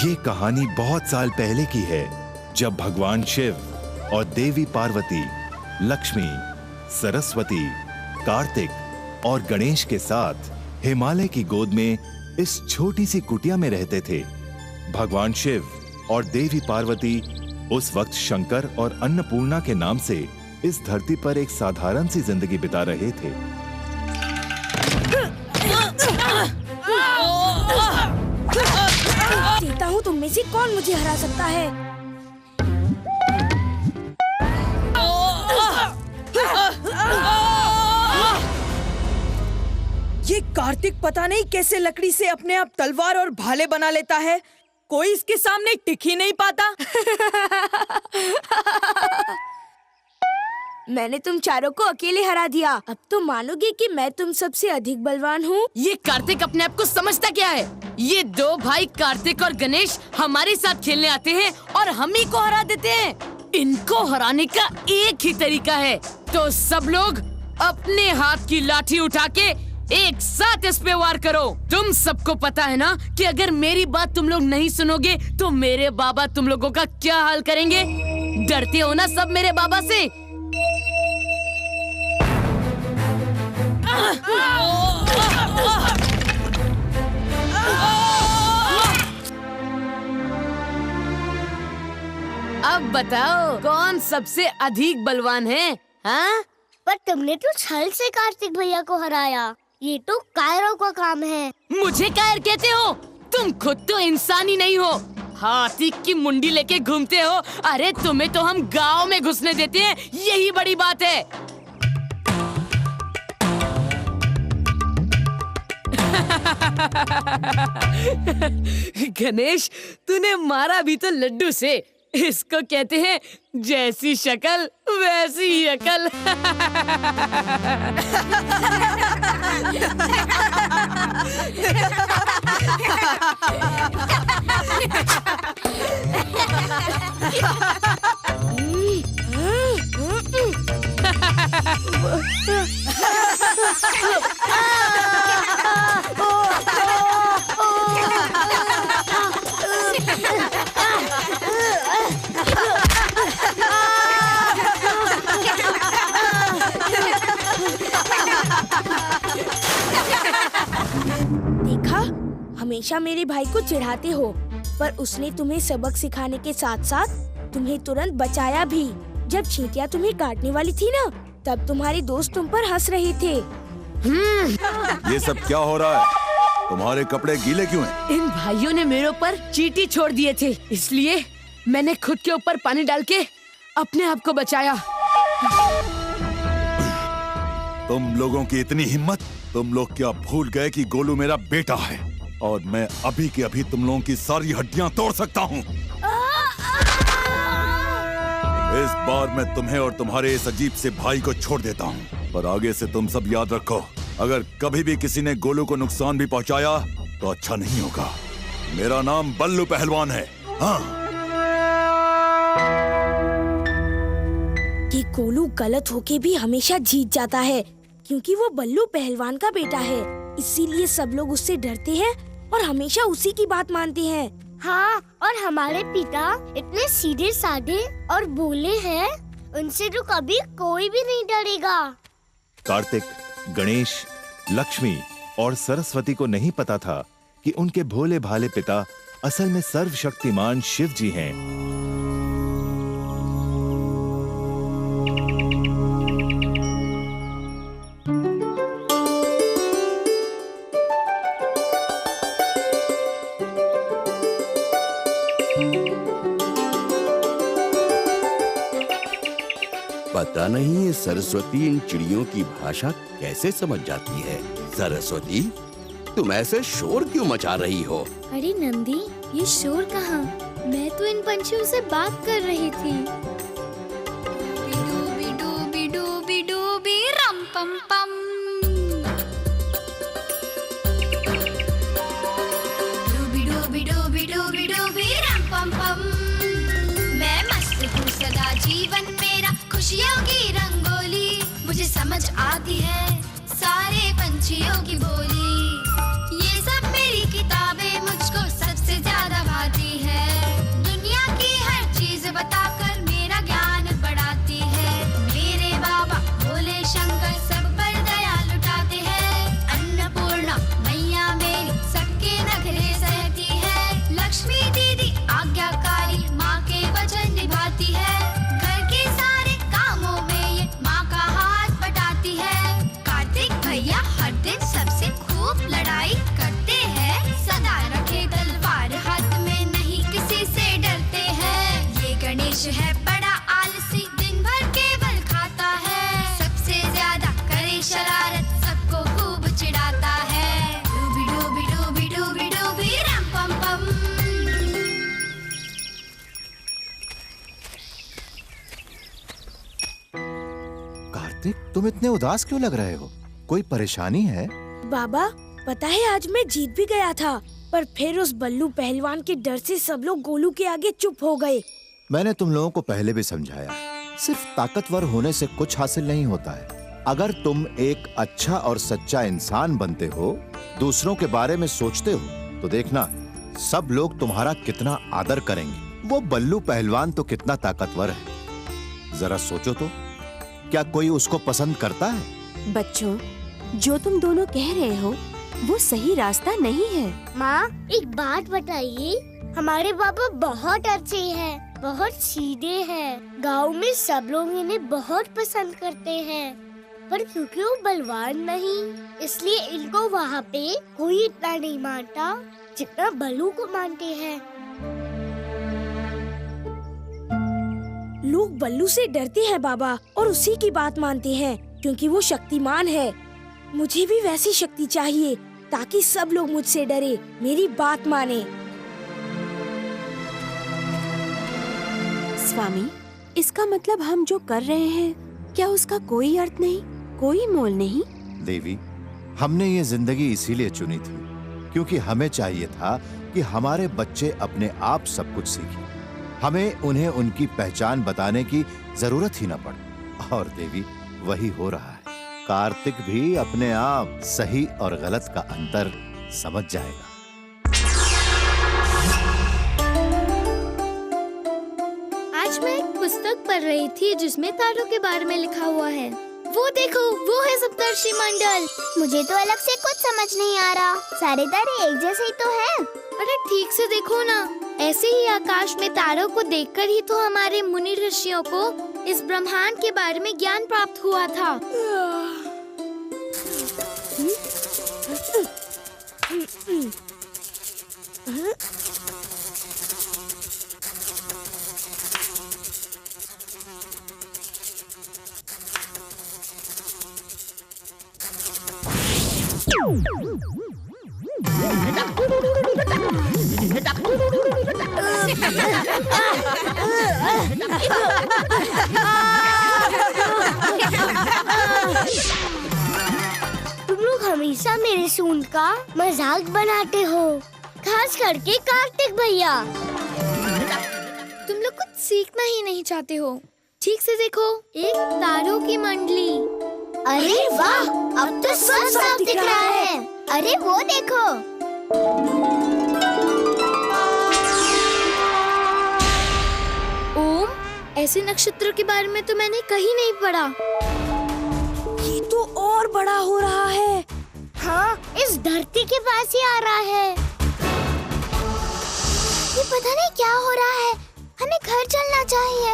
ये कहानी बहुत साल पहले की है, जब भगवान शिव और देवी पार्वती, लक्ष्मी, सरस्वती, कार्तिक और गणेश के साथ हिमालय की गोद में इस छोटी सी कुटिया में रहते थे। भगवान शिव और देवी पार्वती उस वक्त शंकर और अन्नपूर्णा के नाम से इस धरती पर एक साधारण सी जिंदगी बिता रहे थे। देखता हूँ तुम में से कौन मुझे हरा सकता है। ये कार्तिक पता नहीं कैसे लकड़ी से अपने आप तलवार और भाले बना लेता है। कोई इसके सामने टिक ही नहीं पाता। मैंने तुम चारों को अकेले हरा दिया। अब तो मानोगे कि मैं तुम सबसे अधिक बलवान हूँ। ये कार्तिक अपने आप को समझता क्या है? ये दो भाई कार्तिक और गणेश हमारे साथ खेलने आते हैं और हम ही को हरा देते हैं। इनको हराने का एक ही तरीका है, तो सब लोग अपने हाथ की लाठी उठा के एक साथ इस पे वार करो। तुम सबको पता है ना कि अगर मेरी बात तुम लोग नहीं सुनोगे तो मेरे बाबा तुम लोगों का क्या हाल करेंगे। डरते हो ना सब मेरे बाबा से? अब बताओ कौन सबसे अधिक बलवान है? हाँ? पर तुमने तो छल से कार्तिक भैया को हराया। ये तो कायरों का काम है। मुझे कायर कहते हो? तुम खुद तो इंसान ही नहीं हो, हाथी की मुंडी लेके घूमते हो। अरे तुम्हें तो हम गांव में घुसने देते हैं, यही बड़ी बात है। गणेश, तूने मारा भी तो लड्डू से। इसको कहते हैं जैसी शक्ल वैसी ही अकल। देखा, हमेशा मेरे भाई को चिढ़ाते हो, पर उसने तुम्हें सबक सिखाने के साथ साथ तुम्हें तुरंत बचाया भी। जब चींटियां तुम्हें काटने वाली थी ना, तब तुम्हारे दोस्त तुम पर हंस रहे थे। ये सब क्या हो रहा है? तुम्हारे कपड़े गीले क्यों हैं? इन भाइयों ने मेरे ऊपर चींटी छोड़ दिए थे, इसलिए मैंने खुद के ऊपर पानी डाल के अपने आप को बचाया। तुम लोगों की इतनी हिम्मत! तुम लोग क्या भूल गए कि गोलू मेरा बेटा है और मैं अभी के अभी तुम लोगों की सारी हड्डियां तोड़ सकता हूँ। इस बार मैं तुम्हें और तुम्हारे इस अजीब से भाई को छोड़ देता हूँ, पर आगे से तुम सब याद रखो, अगर कभी भी किसी ने गोलू को नुकसान भी पहुँचाया तो अच्छा नहीं होगा। मेरा नाम बल्लू पहलवान है। हाँ। ये गोलू गलत होके भी हमेशा जीत जाता है, क्योंकि वो बल्लू पहलवान का बेटा है। इसीलिए सब लोग उससे डरते हैं और हमेशा उसी की बात मानते हैं। हाँ, और हमारे पिता इतने सीधे साधे और भोले हैं, उनसे तो कभी कोई भी नहीं डरेगा। कार्तिक, गणेश, लक्ष्मी और सरस्वती को नहीं पता था कि उनके भोले भाले पिता असल में सर्वशक्तिमान शिव जी हैं। पता नहीं ये सरस्वती इन चिड़ियों की भाषा कैसे समझ जाती है। सरस्वती, तुम ऐसे शोर क्यों मचा रही हो? अरे नंदी, ये शोर कहाँ? मैं तो इन पंछियों से बात कर रही थी। डूबी डूबी डूबी डूबी रम पम पम। डूबी डूबी डूबी डूबी डूबी रम पम पम। मैं मस्त हूँ सदा, जीवन मेरा खुशियों की रंगोली। मुझे समझ आती है सारे पंछियों की बोली। ये सब मेरी किताबें मुझको सबसे ज्यादा भाती कार्तिक, तुम इतने उदास क्यों लग रहे हो? कोई परेशानी है? बाबा, पता है आज मैं जीत भी गया था, पर फिर उस बल्लू पहलवान के डर से सब लोग गोलू के आगे चुप हो गए। मैंने तुम लोगों को पहले भी समझाया, सिर्फ ताकतवर होने से कुछ हासिल नहीं होता है। अगर तुम एक अच्छा और सच्चा इंसान बनते हो, दूसरों के बारे में सोचते हो, तो देखना सब लोग तुम्हारा कितना आदर करेंगे। वो बल्लू पहलवान तो कितना ताकतवर है, जरा सोचो तो, क्या कोई उसको पसंद करता है? बच्चों, जो तुम दोनों कह रहे हो वो सही रास्ता नहीं है। माँ, एक बात बताइए, हमारे पापा बहुत अच्छे हैं, बहुत सीधे हैं। गांव में सब लोग इन्हें बहुत पसंद करते हैं, पर क्योंकि वो बलवान नहीं, इसलिए इनको वहाँ पे कोई इतना नहीं मानता जितना बल्लू को मानते हैं। लोग बल्लू से डरते हैं बाबा, और उसी की बात मानते हैं क्योंकि वो शक्तिमान है। मुझे भी वैसी शक्ति चाहिए ताकि सब लोग मुझसे डरे, मेरी बात माने। स्वामी, इसका मतलब हम जो कर रहे हैं, क्या उसका कोई अर्थ नहीं, कोई मोल नहीं? देवी, हमने ये जिंदगी इसीलिए चुनी थी क्योंकि हमें चाहिए था कि हमारे बच्चे अपने आप सब कुछ सीखें। हमें उन्हें उनकी पहचान बताने की जरूरत ही न पड़े, और देवी वही हो रहा है। कार्तिक भी अपने आप सही और गलत का अंतर समझ जाएगा। आज मैं एक पुस्तक पढ़ रही थी जिसमें तारों के बारे में लिखा हुआ है। वो देखो, वो है सप्तर्षि मंडल। मुझे तो अलग से कुछ समझ नहीं आ रहा, सारे तारे एक जैसे ही तो हैं। अरे ठीक से देखो ना, ऐसे ही आकाश में तारों को देखकर ही तो हमारे मुनि ऋषियों को इस ब्रह्मांड के बारे में ज्ञान प्राप्त हुआ था। तुम लोग हमेशा मेरे सूंड का मजाक बनाते हो, खास करके कार्तिक भैया। तुम लोग कुछ सीखना ही नहीं चाहते हो। ठीक से देखो, एक तारों की मंडली। अरे वाह, अब तो सब साफ दिख रहा है। अरे वो देखो, ओम, ऐसे नक्षत्र के बारे में तो मैंने कहीं नहीं पढ़ा। ये तो और बड़ा हो रहा है। हाँ, इस धरती के पास ही आ रहा है। ये पता नहीं क्या हो रहा है, हमें घर चलना चाहिए।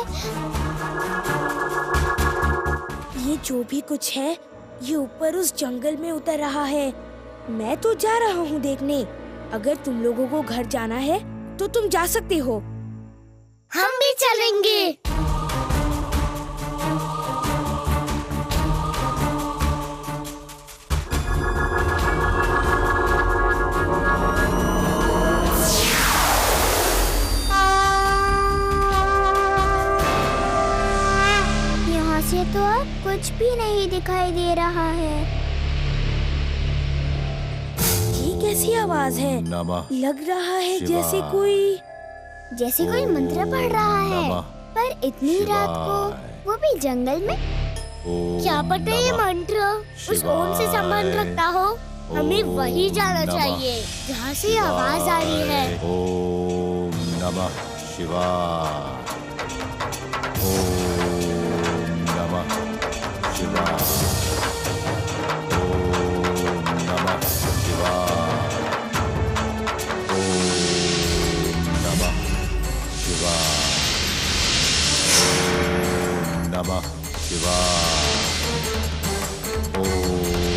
ये जो भी कुछ है, ये ऊपर उस जंगल में उतर रहा है। मैं तो जा रहा हूँ देखने। अगर तुम लोगों को घर जाना है तो तुम जा सकते हो। हम भी चलेंगे। यहाँ से तो अब कुछ भी नहीं दिखाई दे रहा है। ये कैसी आवाज है? नमः लग रहा है शिवाय। जैसे कोई मंत्र पढ़ रहा है, नमः पर इतनी रात को, वो भी जंगल में। क्या पता ये मंत्र उस ओम से संबंध रखता हो। हमें वही जाना चाहिए जहाँ से आवाज आ रही है। ओम नमः शिवाय। ओम नमः शिवाय। ओम नमः शिवाय। ओम नमः शिवाय। ओम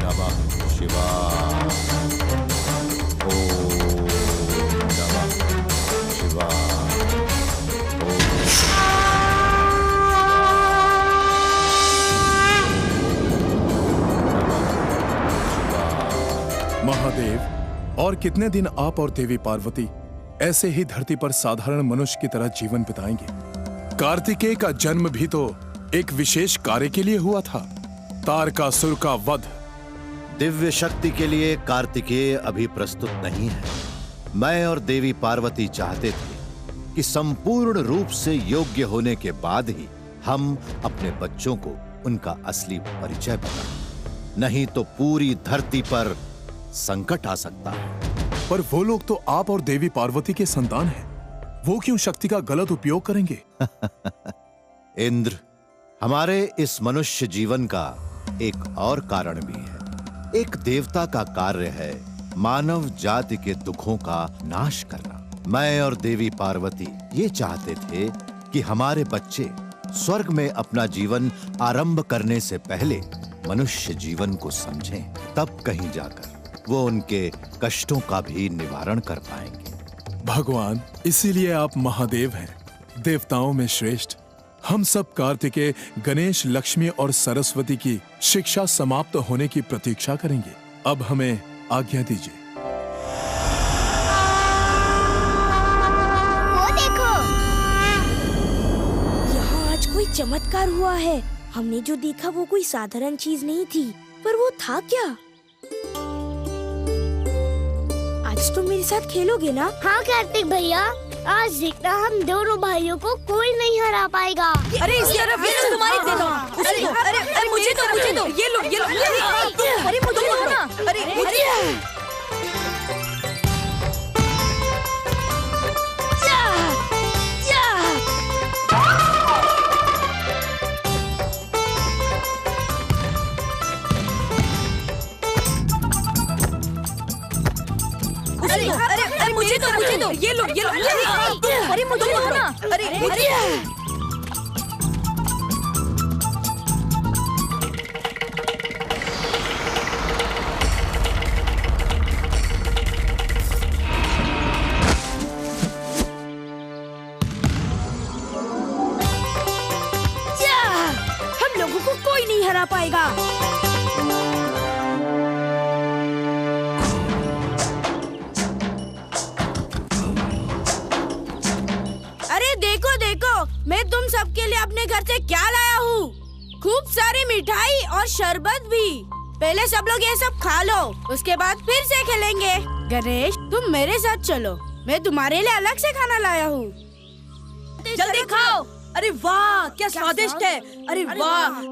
नमः शिवाय। महादेव, और कितने दिन आप और देवी पार्वती ऐसे ही धरती पर साधारण मनुष्य की तरह जीवन बिताएंगे। कार्तिकेय का जन्म भी तो एक विशेष कार्य के लिए हुआ था, तारकासुर का वध। दिव्य शक्ति के लिए कार्तिकेय अभी प्रस्तुत नहीं है। मैं और देवी पार्वती चाहते थे कि संपूर्ण रूप से योग्य होने के बाद ही हम अपने बच्चों को उनका असली परिचय बताएं, नहीं तो पूरी धरती पर संकट आ सकता है। पर वो लोग तो आप और देवी पार्वती के संतान हैं, वो क्यों शक्ति का गलत उपयोग करेंगे? इंद्र, हमारे इस मनुष्य जीवन का एक और कारण भी है। एक देवता का कार्य है मानव जाति के दुखों का नाश करना। मैं और देवी पार्वती ये चाहते थे कि हमारे बच्चे स्वर्ग में अपना जीवन आरंभ करने से पहले मनुष्य जीवन को समझें, तब कहीं जाकर वो उनके कष्टों का भी निवारण कर पाएंगे। भगवान, इसीलिए आप महादेव हैं, देवताओं में श्रेष्ठ। हम सब कार्तिकेय, गणेश, लक्ष्मी और सरस्वती की शिक्षा समाप्त होने की प्रतीक्षा करेंगे। अब हमें आज्ञा दीजिए। वो देखो, यहाँ आज कोई चमत्कार हुआ है। हमने जो देखा वो कोई साधारण चीज नहीं थी, पर वो था क्या? आज तुम मेरे साथ खेलोगे ना? हाँ कार्तिक भैया, आज देखना हम दोनों भाइयों को कोई नहीं हरा पाएगा। अरे इस तरफ, ये तुम्हारी देना। अरे मुझे दो, ये लो। अरे मुझे दो ना। अरे मुझे दो, ये लो। अरे मुझे दो ना। अरे हम लोगों को कोई नहीं हरा पाएगा। देखो, मैं तुम सबके लिए अपने घर से क्या लाया हूँ। खूब सारी मिठाई और शरबत भी। पहले सब लोग ये सब खा लो, उसके बाद फिर से खेलेंगे। गणेश, तुम मेरे साथ चलो, मैं तुम्हारे लिए अलग से खाना लाया हूँ। जल्दी खाओ। अरे वाह, क्या स्वादिष्ट है। अरे वाह।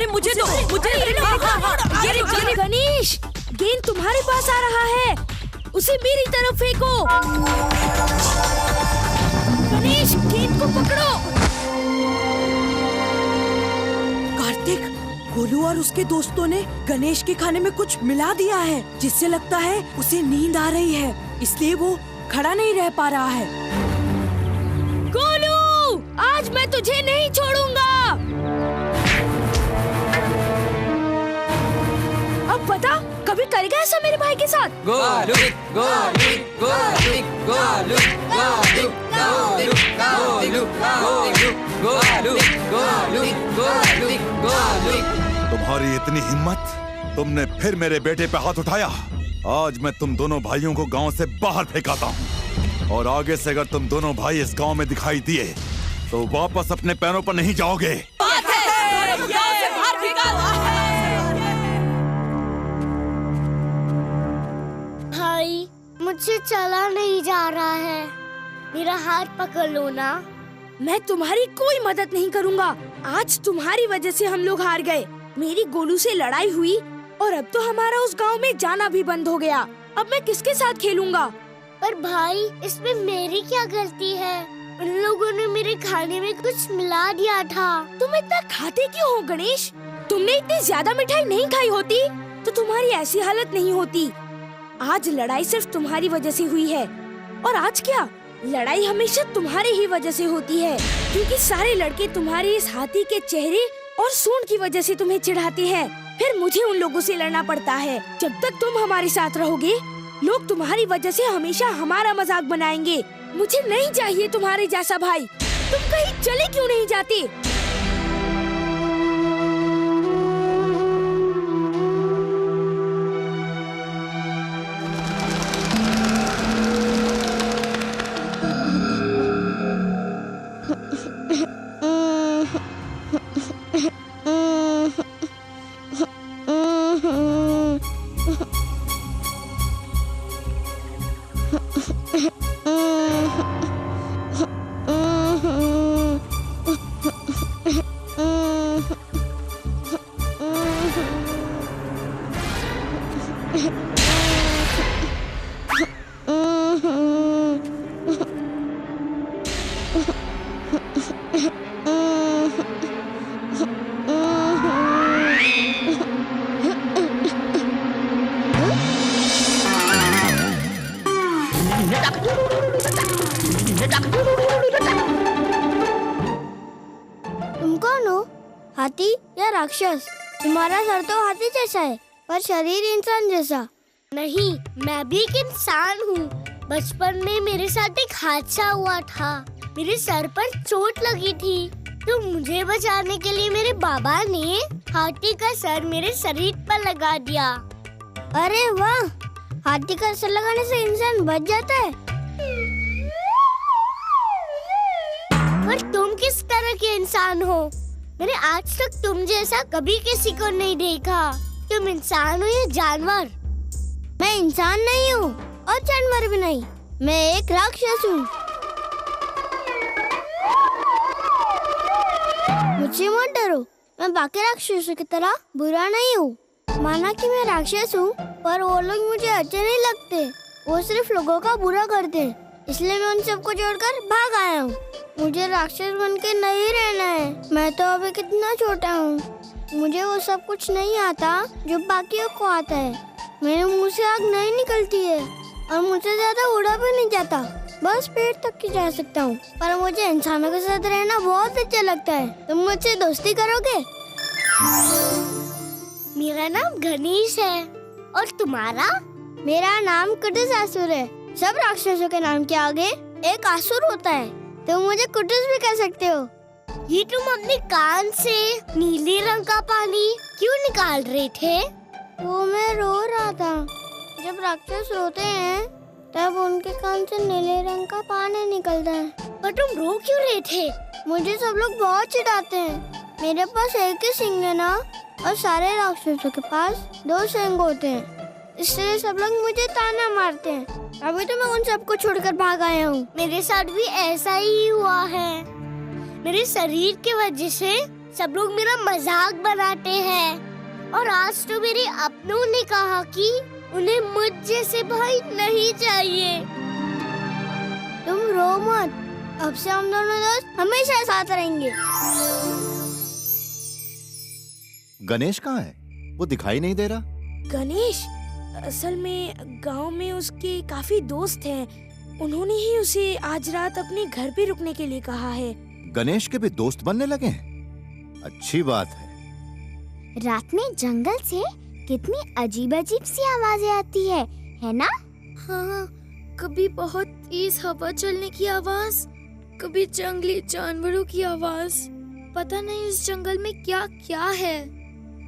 मुझे दो। ये गणेश, गेंद तुम्हारे पास आ रहा है, उसे मेरी तरफ फेंको। गणेश, गेंद को पकड़ो। कार्तिक, गोलू और उसके दोस्तों ने गणेश के खाने में कुछ मिला दिया है, जिससे लगता है उसे नींद आ रही है, इसलिए वो खड़ा नहीं रह पा रहा है। गोलू, आज मैं तुझे नहीं छोड़ूंगा। अब बता, कभी करेगा ऐसा मेरे भाई के साथ? गोलू, गोलू, गोलू, गोलू, गोलू, गोलू, गोलू, गोलू, गोलू, गोलू, गोलू, गोलू। तुम्हारी इतनी हिम्मत, तुमने फिर मेरे बेटे पे हाथ उठाया। आज मैं तुम दोनों भाइयों को गांव से बाहर फेंकाता हूँ, और आगे से अगर तुम दोनों भाई इस गांव में दिखाई दिए तो वापस अपने पैरों पर नहीं जाओगे। भाई, मुझसे चला नहीं जा रहा है, मेरा हाथ पकड़ लो ना। मैं तुम्हारी कोई मदद नहीं करूँगा। आज तुम्हारी वजह से हम लोग हार गए। मेरी गोलू से लड़ाई हुई और अब तो हमारा उस गांव में जाना भी बंद हो गया। अब मैं किसके साथ खेलूंगा? पर भाई, इसमें मेरी क्या गलती है? उन लोगों ने मेरे खाने में कुछ मिला दिया था। तुम इतना खाते क्यों हो गणेश? तुमने इतनी ज्यादा मिठाई नहीं खाई होती तो तुम्हारी ऐसी हालत नहीं होती। आज लड़ाई सिर्फ तुम्हारी वजह से हुई है। और आज क्या, लड़ाई हमेशा तुम्हारी ही वजह से होती है, क्योंकि सारे लड़के तुम्हारे इस हाथी के चेहरे और सूंड की वजह से तुम्हें चिढ़ाते हैं। फिर मुझे उन लोगों से लड़ना पड़ता है। जब तक तुम हमारे साथ रहोगे, लोग तुम्हारी वजह से हमेशा हमारा मजाक बनाएंगे। मुझे नहीं चाहिए तुम्हारे जैसा भाई। तुम कहीं चले क्यों नहीं जाते? तुम कौन हो? हाथी या राक्षस? तुम्हारा सर तो हाथी जैसा है पर शरीर इंसान जैसा। नहीं, मैं भी एक इंसान हूँ। बचपन में मेरे साथ एक हादसा हुआ था। मेरे सर पर चोट लगी थी, तो मुझे बचाने के लिए मेरे बाबा ने हाथी का सर मेरे शरीर पर लगा दिया। अरे वाह, हाथी का सर लगाने से इंसान बच जाता है। पर तुम किस तरह के इंसान हो? मैंने आज तक तुम जैसा कभी किसी को नहीं देखा। तुम इंसान हो या जानवर? मैं इंसान नहीं हूँ और जानवर भी नहीं। मैं एक राक्षस हूँ। मुझसे मत डरो, मैं बाकी राक्षसों की तरह बुरा नहीं हूँ। माना कि मैं राक्षस हूँ, पर वो लोग मुझे अच्छे नहीं लगते। वो सिर्फ लोगों का बुरा करते हैं, इसलिए मैं उन सबको जोड़कर भाग आया हूँ। मुझे राक्षस बन के नहीं रहना है। मैं तो अभी कितना छोटा हूँ। मुझे वो सब कुछ नहीं आता जो बाकियों को आता है। मेरे मुंह से आग नहीं निकलती है और मुझसे ज्यादा उड़ा भी नहीं जाता। बस पेट तक ही जा सकता हूँ। पर मुझे इंसानों के साथ रहना बहुत अच्छा लगता है। तुम मुझसे दोस्ती करोगे? मेरा नाम गणेश है। और तुम्हारा? मेरा नाम कुटुसासुर है। सब राक्षसों के नाम के आगे एक असुर होता है। तुम मुझे कुटुस भी कह सकते हो। ये तुम अपने कान से नीले रंग का पानी क्यों निकाल रहे थे? वो मैं रो रहा था। जब राक्षस रोते हैं तब उनके कान से नीले रंग का पानी निकलता है। पर तुम रो क्यों रहे थे? मुझे सब लोग बहुत चिढ़ाते हैं। मेरे पास एक ही सींग है ना, और सारे राक्षसों के पास 2 सींग होते हैं। इसलिए सब लोग मुझे ताना मारते हैं। अभी तो मैं उन सबको छोड़कर भाग आया हूँ। मेरे साथ भी ऐसा ही हुआ है। मेरे शरीर की वजह से सब लोग मेरा मजाक बनाते हैं। और आज तो मेरे अपनों ने कहा कि उन्हें मुझ जैसे भाई नहीं चाहिए। तुम रो मत, अब से हम दोनों दोस्त हमेशा साथ रहेंगे। गणेश कहाँ है? वो दिखाई नहीं दे रहा। गणेश असल में गांव में उसके काफी दोस्त हैं। उन्होंने ही उसे आज रात अपने घर पे रुकने के लिए कहा है। गणेश के भी दोस्त बनने लगे हैं? अच्छी बात है। रात में जंगल से कितनी अजीब-अजीब सी आवाजें आती है ना? हाँ, कभी बहुत तेज हवा चलने की आवाज, कभी जंगली जानवरों की आवाज। पता नहीं इस जंगल में क्या क्या है।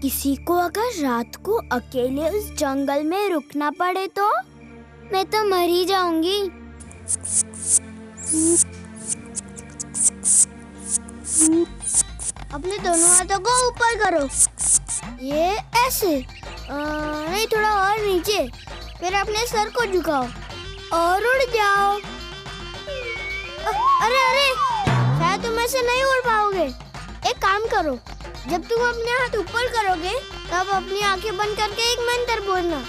किसी को अगर रात को अकेले उस जंगल में रुकना पड़े तो मैं तो मर ही जाऊंगी। अपने दोनों हाथों को ऊपर करो। ये ऐसे नहीं, थोड़ा और नीचे। फिर अपने सर को झुकाओ और उड़ जाओ। अरे अरे, शायद तुम ऐसे नहीं उड़ पाओगे। एक काम करो, जब तुम अपने हाथ ऊपर करोगे तब अपनी आंखें बंद करके एक मंत्र बोलना।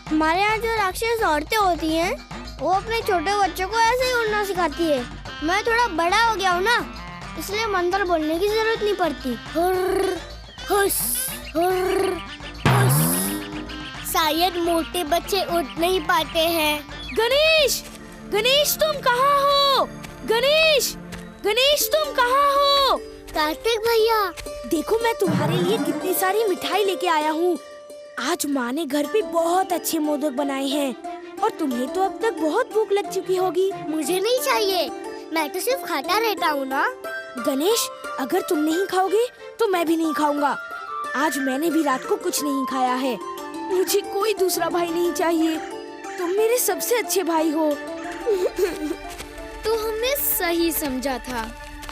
हमारे यहाँ जो राक्षस औरतें होती हैं, वो अपने छोटे बच्चों को ऐसे ही उड़ना सिखाती है। मैं थोड़ा बड़ा हो गया हूँ ना, इसलिए मंत्र बोलने की जरूरत नहीं पड़ती। हुस, हुर, हुस। शायद मोटे बच्चे उड़ नहीं पाते हैं। गणेश, गणेश तुम कहाँ हो? गणेश, गणेश तुम कहाँ हो? कार्तिक भैया, देखो मैं तुम्हारे लिए कितनी सारी मिठाई लेके आया हूँ। आज माँ ने घर पे बहुत अच्छे मोदक बनाए हैं और तुम्हें तो अब तक बहुत भूख लग चुकी होगी। मुझे नहीं चाहिए, मैं तो सिर्फ खाता रहता हूँ ना। गणेश, अगर तुम नहीं खाओगे तो मैं भी नहीं खाऊंगा। आज मैंने भी रात को कुछ नहीं खाया है। मुझे कोई दूसरा भाई नहीं चाहिए। तुम मेरे सबसे अच्छे भाई हो। तो हमने सही समझा था।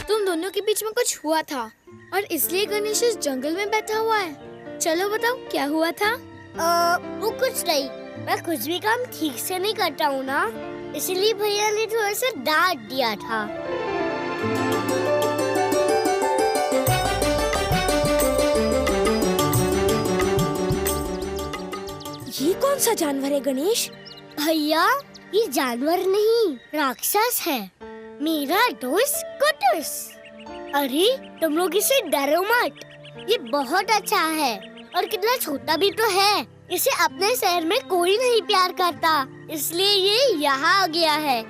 तुम दोनों के बीच में कुछ हुआ था और इसलिए गणेश इस जंगल में बैठा हुआ है। चलो बताओ क्या हुआ था? वो कुछ नहीं, मैं कुछ भी काम ठीक से नहीं करता हूँ ना, इसलिए भैया ने थोड़ा सा डांट दिया था। ये कौन सा जानवर है गणेश? भैया, ये जानवर नहीं, राक्षस है, मेरा दोस्त कुटुस। अरे तुम लोग इसे डरो मत, ये बहुत अच्छा है और कितना छोटा भी तो है। इसे अपने शहर में कोई नहीं प्यार करता, इसलिए ये यहाँ आ गया है।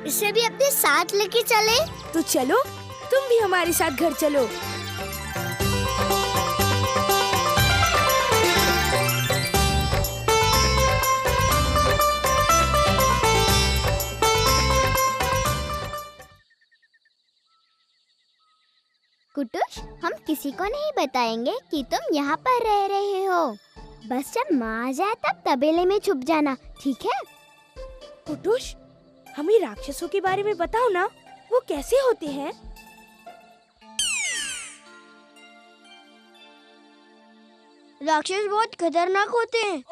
इसे भी अपने साथ लेके चले? तो चलो, तुम भी हमारे साथ घर चलो। कुटुस, हम किसी को नहीं बताएंगे कि तुम यहाँ पर रह रहे हो। बस जब माँ आ जाए तब तबेले में छुप जाना, ठीक है? कुटुस, हमें राक्षसों के बारे में बताओ ना, वो कैसे होते हैं? राक्षस बहुत खतरनाक होते हैं।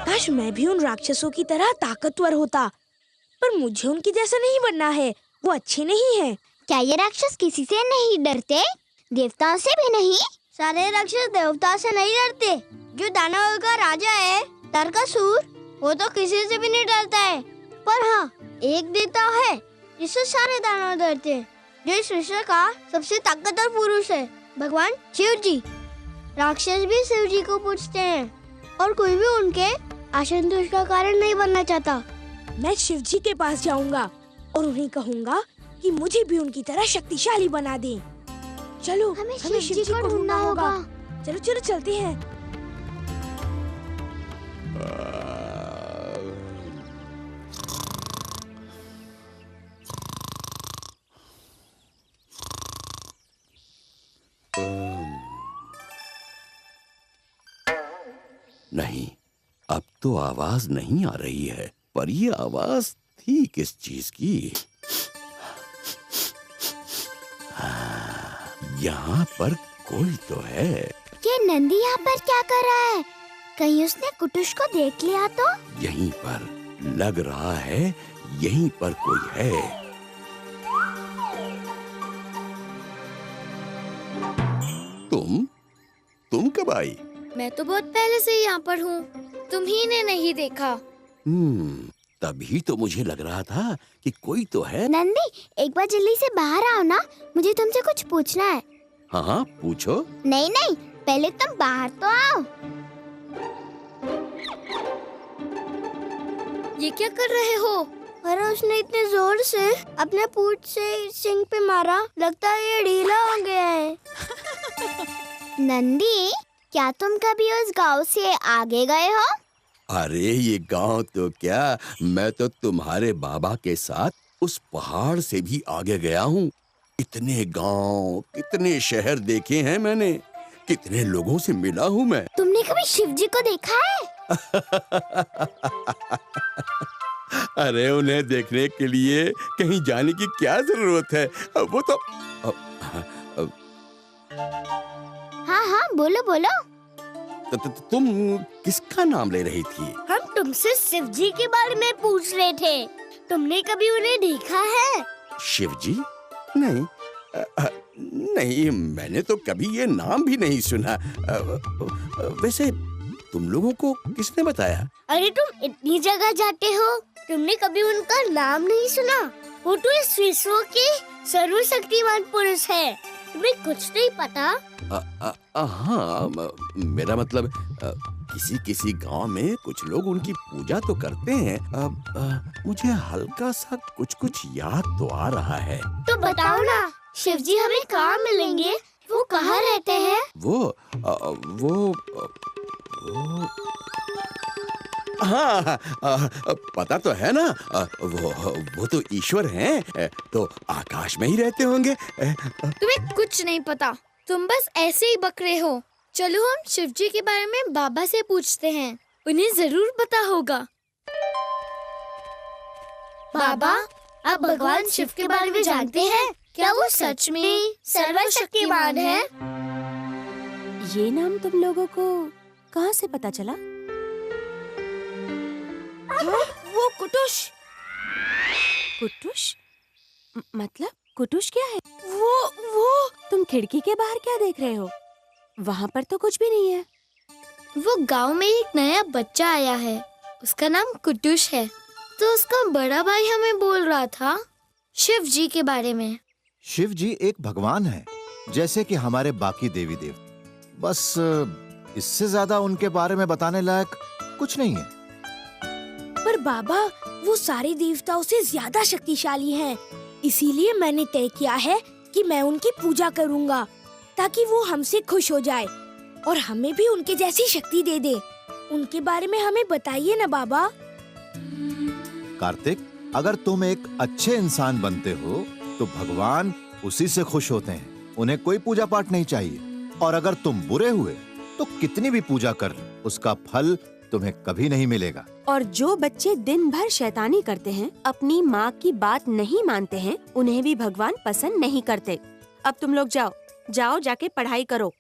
काश मैं भी उन राक्षसों की तरह ताकतवर होता, पर मुझे उनकी जैसा नहीं बनना है। वो अच्छे नहीं हैं। क्या ये राक्षस किसी से नहीं डरते? देवताओं से भी नहीं? सारे राक्षस देवताओं से नहीं डरते। जो दानवों का राजा है, तारकासुर, वो तो किसी से भी नहीं डरता है। पर हाँ, एक देवता है जिससे सारे दानव डरते हैं, जो इस विश्व का सबसे ताकतवर पुरुष है, भगवान शिव जी। राक्षस भी शिव जी को पूछते हैं और कोई भी उनके असंतोष का कारण नहीं बनना चाहता। मैं शिव जी के पास जाऊंगा और उन्हें कहूंगा कि मुझे भी उनकी तरह शक्तिशाली बना दें। चलो, हमें शिव जी को ढूंढना होगा। चलो चलो चलते हैं। नहीं, अब तो आवाज नहीं आ रही है, पर ये आवाज थी किस चीज की? यहाँ पर कोई तो है। ये नंदी यहाँ पर क्या कर रहा है? कहीं उसने कुटुस को देख लिया तो? यहीं पर लग रहा है, यहीं पर कोई है। तुम कब आई? मैं तो बहुत पहले से यहाँ पर हूँ, तुम्ही ने नहीं देखा। तभी तो मुझे लग रहा था कि कोई तो है। नंदी, एक बार जल्दी से बाहर आओ ना, मुझे तुमसे कुछ पूछना है। हाँ, पूछो। नहीं नहीं, पहले तुम बाहर तो आओ। ये क्या कर रहे हो? अरे उसने इतने जोर से अपने पूंछ से सिंग पे मारा, लगता है ये ढीला हो गया है। नंदी, क्या तुम कभी उस गांव से आगे गए हो? अरे ये गांव तो क्या, मैं तो तुम्हारे बाबा के साथ उस पहाड़ से भी आगे गया हूँ। इतने गांव, कितने शहर देखे हैं मैंने, कितने लोगों से मिला हूँ मैं। तुमने कभी शिव जी को देखा है? अरे उन्हें देखने के लिए कहीं जाने की क्या जरूरत है? वो तो हाँ हाँ, बोलो बोलो। तुम किसका नाम ले रही थी? हम तुमसे शिव जी के बारे में पूछ रहे थे। तुमने कभी उन्हें देखा है? शिव जी? नहीं, नहीं, मैंने तो कभी ये नाम भी नहीं सुना। वैसे तुम लोगों को किसने बताया? अरे तुम इतनी जगह जाते हो, तुमने कभी उनका नाम नहीं सुना? वो तो इस विश्व के सर्वशक्तिमान पुरुष है। तुम्हें कुछ नहीं पता? हाँ, मेरा मतलब किसी किसी गांव में कुछ लोग उनकी पूजा तो करते हैं। मुझे हल्का सा कुछ याद तो आ रहा है। तो बताओ ना, शिव जी हमें कहाँ मिलेंगे? वो कहाँ रहते हैं? वो हाँ, पता तो है ना, वो तो ईश्वर हैं, तो आकाश में ही रहते होंगे। तुम्हें कुछ नहीं पता, तुम बस ऐसे ही बक रहे हो। चलो हम शिव जी के बारे में बाबा से पूछते हैं, उन्हें जरूर पता होगा। बाबा, आप भगवान शिव के बारे में जानते हैं? क्या वो सच में सर्वशक्तिमान है? ये नाम तुम लोगों को कहाँ से पता चला? वो कुटुश। कुटुश? मतलब कुटुश क्या है? वो तुम खिड़की के बाहर क्या देख रहे हो? वहाँ पर तो कुछ भी नहीं है। वो गांव में एक नया बच्चा आया है, उसका नाम कुटुश है। तो उसका बड़ा भाई हमें बोल रहा था शिव जी के बारे में। शिव जी एक भगवान है, जैसे कि हमारे बाकी देवी देवता। बस इससे ज्यादा उनके बारे में बताने लायक कुछ नहीं है। पर बाबा, वो सारे देवताओं से ज्यादा शक्तिशाली हैं। इसीलिए मैंने तय किया है कि मैं उनकी पूजा करूंगा, ताकि वो हमसे खुश हो जाए और हमें भी उनके जैसी शक्ति दे दे। उनके बारे में हमें बताइए ना बाबा। कार्तिक, अगर तुम एक अच्छे इंसान बनते हो तो भगवान उसी से खुश होते हैं। उन्हें कोई पूजा पाठ नहीं चाहिए। और अगर तुम बुरे हुए तो कितनी भी पूजा कर लो, उसका फल तुम्हें कभी नहीं मिलेगा। और जो बच्चे दिन भर शैतानी करते हैं, अपनी माँ की बात नहीं मानते हैं, उन्हें भी भगवान पसंद नहीं करते। अब तुम लोग जाओ जाके पढ़ाई करो।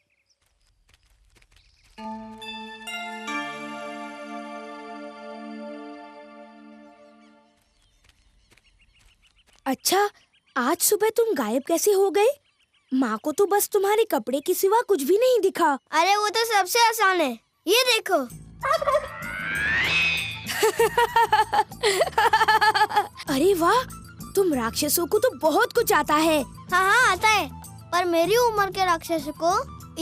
अच्छा, आज सुबह तुम गायब कैसे हो गए? माँ को तो बस तुम्हारे कपड़े के सिवा कुछ भी नहीं दिखा। अरे वो तो सबसे आसान है, ये देखो। अरे वाह, तुम राक्षसों को तो बहुत कुछ आता है। हाँ आता है, पर मेरी उम्र के राक्षसों को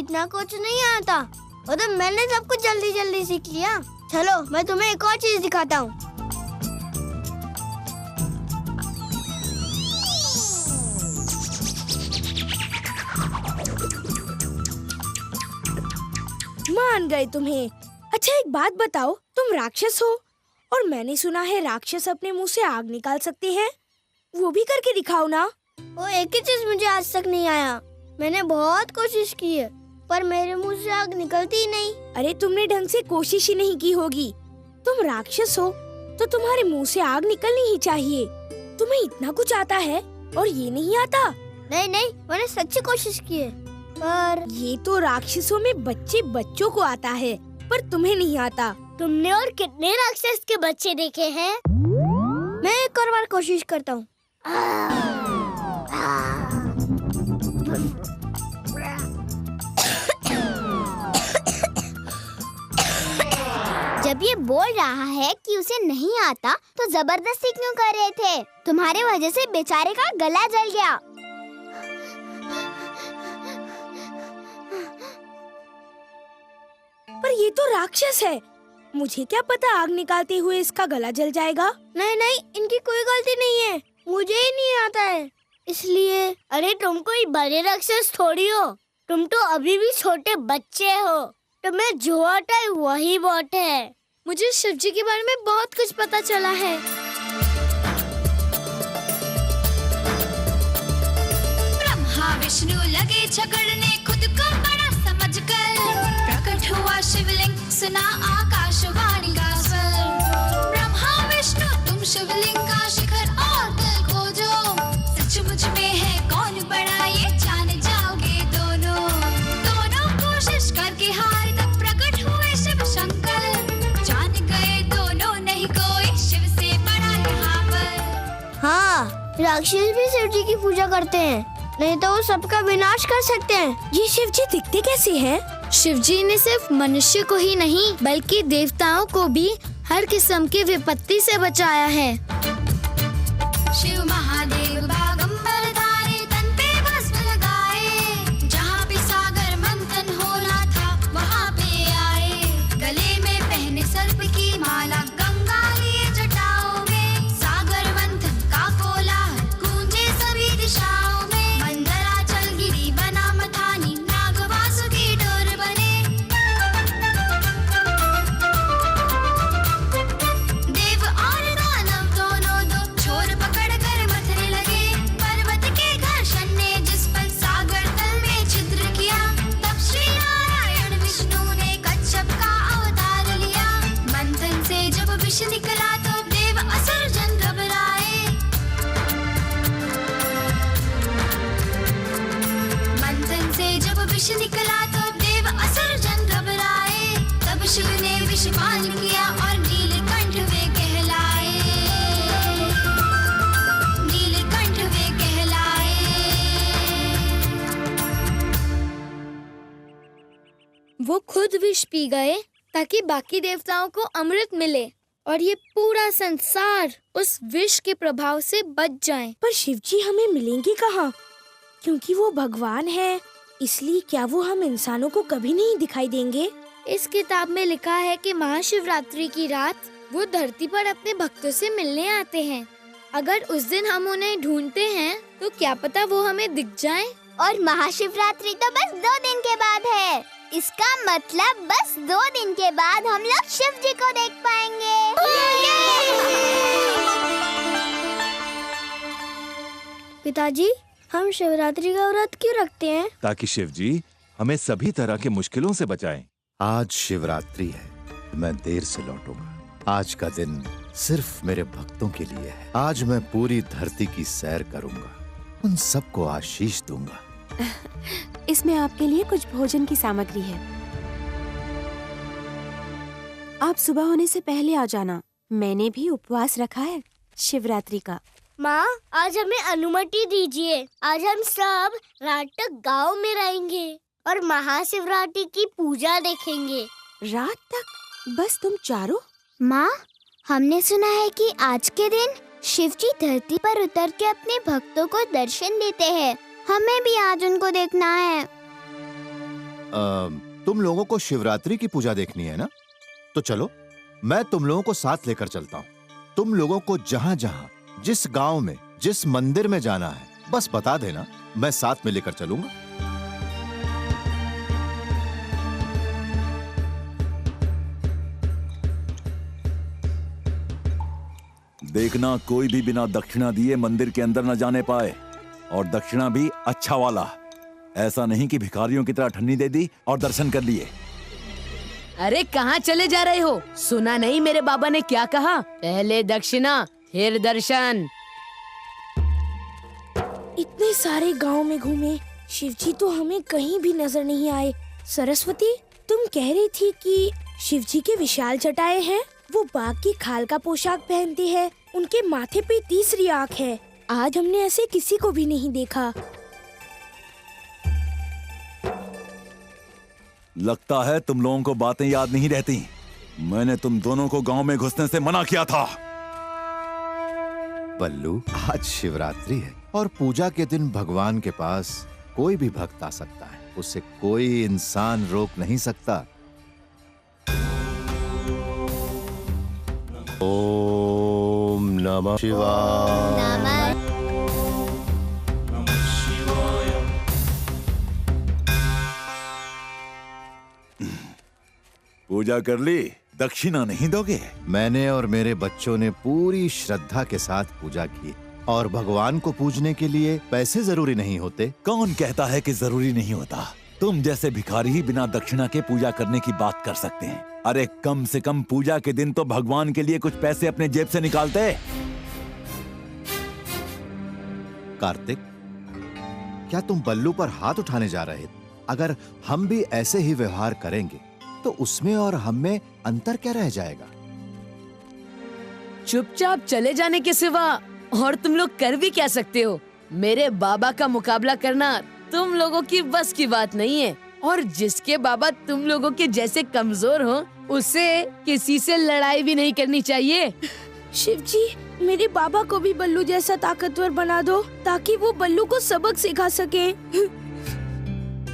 इतना कुछ नहीं आता। वो तो मैंने सब कुछ जल्दी जल्दी सीख लिया। चलो मैं तुम्हें एक और चीज दिखाता हूँ। मान गए तुम्हें। अच्छा एक बात बताओ, तुम राक्षस हो और मैंने सुना है राक्षस अपने मुंह से आग निकाल सकते हैं। वो भी करके दिखाओ ना। वो एक ही चीज मुझे आज तक नहीं आया। मैंने बहुत कोशिश की है, पर मेरे मुंह से आग निकलती ही नहीं। अरे तुमने ढंग से कोशिश ही नहीं की होगी। तुम राक्षस हो तो तुम्हारे मुंह से आग निकलनी ही चाहिए। तुम्हें इतना कुछ आता है और ये नहीं आता? नहीं नहीं, मैंने सच्ची कोशिश की है। पर ये तो राक्षसों में बच्चों को आता है, पर तुम्हें नहीं आता। तुमने और कितने राक्षस के बच्चे देखे हैं? मैं एक और बार कोशिश करता हूँ। जब ये बोल रहा है कि उसे नहीं आता, तो जबरदस्ती क्यों कर रहे थे? तुम्हारे वजह से बेचारे का गला जल गया। पर ये तो राक्षस है, मुझे क्या पता आग निकालते हुए इसका गला जल जाएगा। नहीं नहीं, इनकी कोई गलती नहीं है, मुझे ही नहीं आता है इसलिए। अरे तुम कोई बड़े राक्षस थोड़ी हो, तुम तो अभी भी छोटे बच्चे हो। तुम्हें जो आता है वही बहुत है। मुझे शिव जी के बारे में बहुत कुछ पता चला है। ब्रह्मा विष्णु लगे झगड़ने, खुद को बड़ा समझकर प्रकट हुआ शिवलिंग, सुना आकाशवाणी का स्वर। ब्रह्मा विष्णु तुम शिवलिंग का शिखर और दिल खोजो, सचमुच में है कौन बड़ा ये जान जाओगे दोनों। दोनों कोशिश करके हार तब प्रकट हुए शिव शंकर, जान गए दोनों नहीं कोई शिव से बड़ा यहाँ पर। हाँ, राक्षस भी शिव जी की पूजा करते हैं, नहीं तो वो सबका विनाश कर सकते हैं। ये शिव जी दिखते कैसे हैं? शिव जी ने सिर्फ मनुष्य को ही नहीं बल्कि देवताओं को भी हर किस्म की विपत्ति से बचाया है। शिव महादेव बागंबर धारे, तन पे भस्म लगाए। जहाँ पे सागर मंथन होना था वहाँ पे आए। गले में पहने सर्प की माला, गंगा लिए जटाओं में। सागर मंथन का कोलाहल गूंजे सभी दिशाओं में। मंदराचल गिरी बना मथानी, नाग वासुकी डोर बने। देव और दानव दोनों दो छोर पकड़ कर मथने लगे। पर्वत के घर्षण ने जिस पल सागर तल में छिद्र किया, तब श्री नारायण विष्णु ने कच्छप का अवतार लिया। मंथन से जब विष निकला तो देव असुर जन घबराए। मंथन से जब विष निकला तो देव असुर जन घबराए। तब शिव ने विष पान किया और नीलकंठ वे कहलाए। नीलकंठ वे कहलाए। वो खुद विष पी गए ताकि बाकी देवताओं को अमृत मिले और ये पूरा संसार उस विष के प्रभाव से बच जाए। पर शिवजी हमें मिलेंगे कहाँ? क्योंकि वो भगवान है, इसलिए क्या वो हम इंसानों को कभी नहीं दिखाई देंगे? इस किताब में लिखा है कि महाशिवरात्रि की रात वो धरती पर अपने भक्तों से मिलने आते हैं। अगर उस दिन हम उन्हें ढूंढते हैं तो क्या पता वो हमें दिख जाएं। और महाशिवरात्रि तो बस 2 दिन के बाद है। इसका मतलब बस 2 दिन के बाद हम लोग शिव जी को देख पाएंगे। पिताजी, हम शिवरात्रि का व्रत क्यों रखते हैं? ताकि शिव जी हमें सभी तरह के मुश्किलों से बचाएं। आज शिवरात्रि है, मैं देर से लौटूंगा। आज का दिन सिर्फ मेरे भक्तों के लिए है। आज मैं पूरी धरती की सैर करूंगा, उन सबको आशीष दूंगा। इसमें आपके लिए कुछ भोजन की सामग्री है। आप सुबह होने से पहले आ जाना। मैंने भी उपवास रखा है शिवरात्रि का। माँ, आज हमें अनुमति दीजिए। आज हम सब रात तक गाँव में रहेंगे और महाशिवरात्रि की पूजा देखेंगे। रात तक? बस तुम चारों? माँ, हमने सुना है कि आज के दिन शिव जी धरती पर उतर के अपने भक्तों को दर्शन देते हैं। हमें भी आज उनको देखना है। तुम लोगों को शिवरात्रि की पूजा देखनी है ना? तो चलो, मैं तुम लोगों को साथ लेकर चलता हूँ। तुम लोगों को जहाँ-जहाँ, जिस गांव में, जिस मंदिर में जाना है, बस बता देना, मैं साथ में लेकर चलूंगा। देखना कोई भी बिना दक्षिणा दिए मंदिर के अंदर न जाने पाए, और दक्षिणा भी अच्छा वाला। ऐसा नहीं कि भिखारियों की तरह ठन्नी दे दी और दर्शन कर लिए। अरे कहाँ चले जा रहे हो? सुना नहीं मेरे बाबा ने क्या कहा? पहले दक्षिणा फिर दर्शन। इतने सारे गांव में घूमे, शिवजी तो हमें कहीं भी नजर नहीं आए। सरस्वती, तुम कह रही थी कि शिवजी के विशाल जटाएं हैं। वो बाघ की खाल का पोशाक पहनते हैं, उनके माथे पे तीसरी आँख है। आज हमने ऐसे किसी को भी नहीं देखा। लगता है तुम लोगों को बातें याद नहीं रहती। मैंने तुम दोनों को गांव में घुसने से मना किया था। बल्लू, आज शिवरात्रि है और पूजा के दिन भगवान के पास कोई भी भक्त आ सकता है। उसे कोई इंसान रोक नहीं सकता। ओम नमः शिवाय। पूजा कर ली? दक्षिणा नहीं दोगे? मैंने और मेरे बच्चों ने पूरी श्रद्धा के साथ पूजा की, और भगवान को पूजने के लिए पैसे जरूरी नहीं होते। कौन कहता है कि जरूरी नहीं होता? तुम जैसे भिखारी ही बिना दक्षिणा के पूजा करने की बात कर सकते हैं। अरे कम से कम पूजा के दिन तो भगवान के लिए कुछ पैसे अपने जेब से निकालते। कार्तिक, क्या तुम बल्लू पर हाथ उठाने जा रहे थे? अगर हम भी ऐसे ही व्यवहार करेंगे तो उसमें और हम में अंतर क्या रह जाएगा? चुपचाप चले जाने के सिवा और तुम लोग कर भी क्या सकते हो? मेरे बाबा का मुकाबला करना तुम लोगों की बस की बात नहीं है। और जिसके बाबा तुम लोगों के जैसे कमजोर हो, उसे किसी से लड़ाई भी नहीं करनी चाहिए। शिव जी, मेरे बाबा को भी बल्लू जैसा ताकतवर बना दो ताकि वो बल्लू को सबक सिखा सके।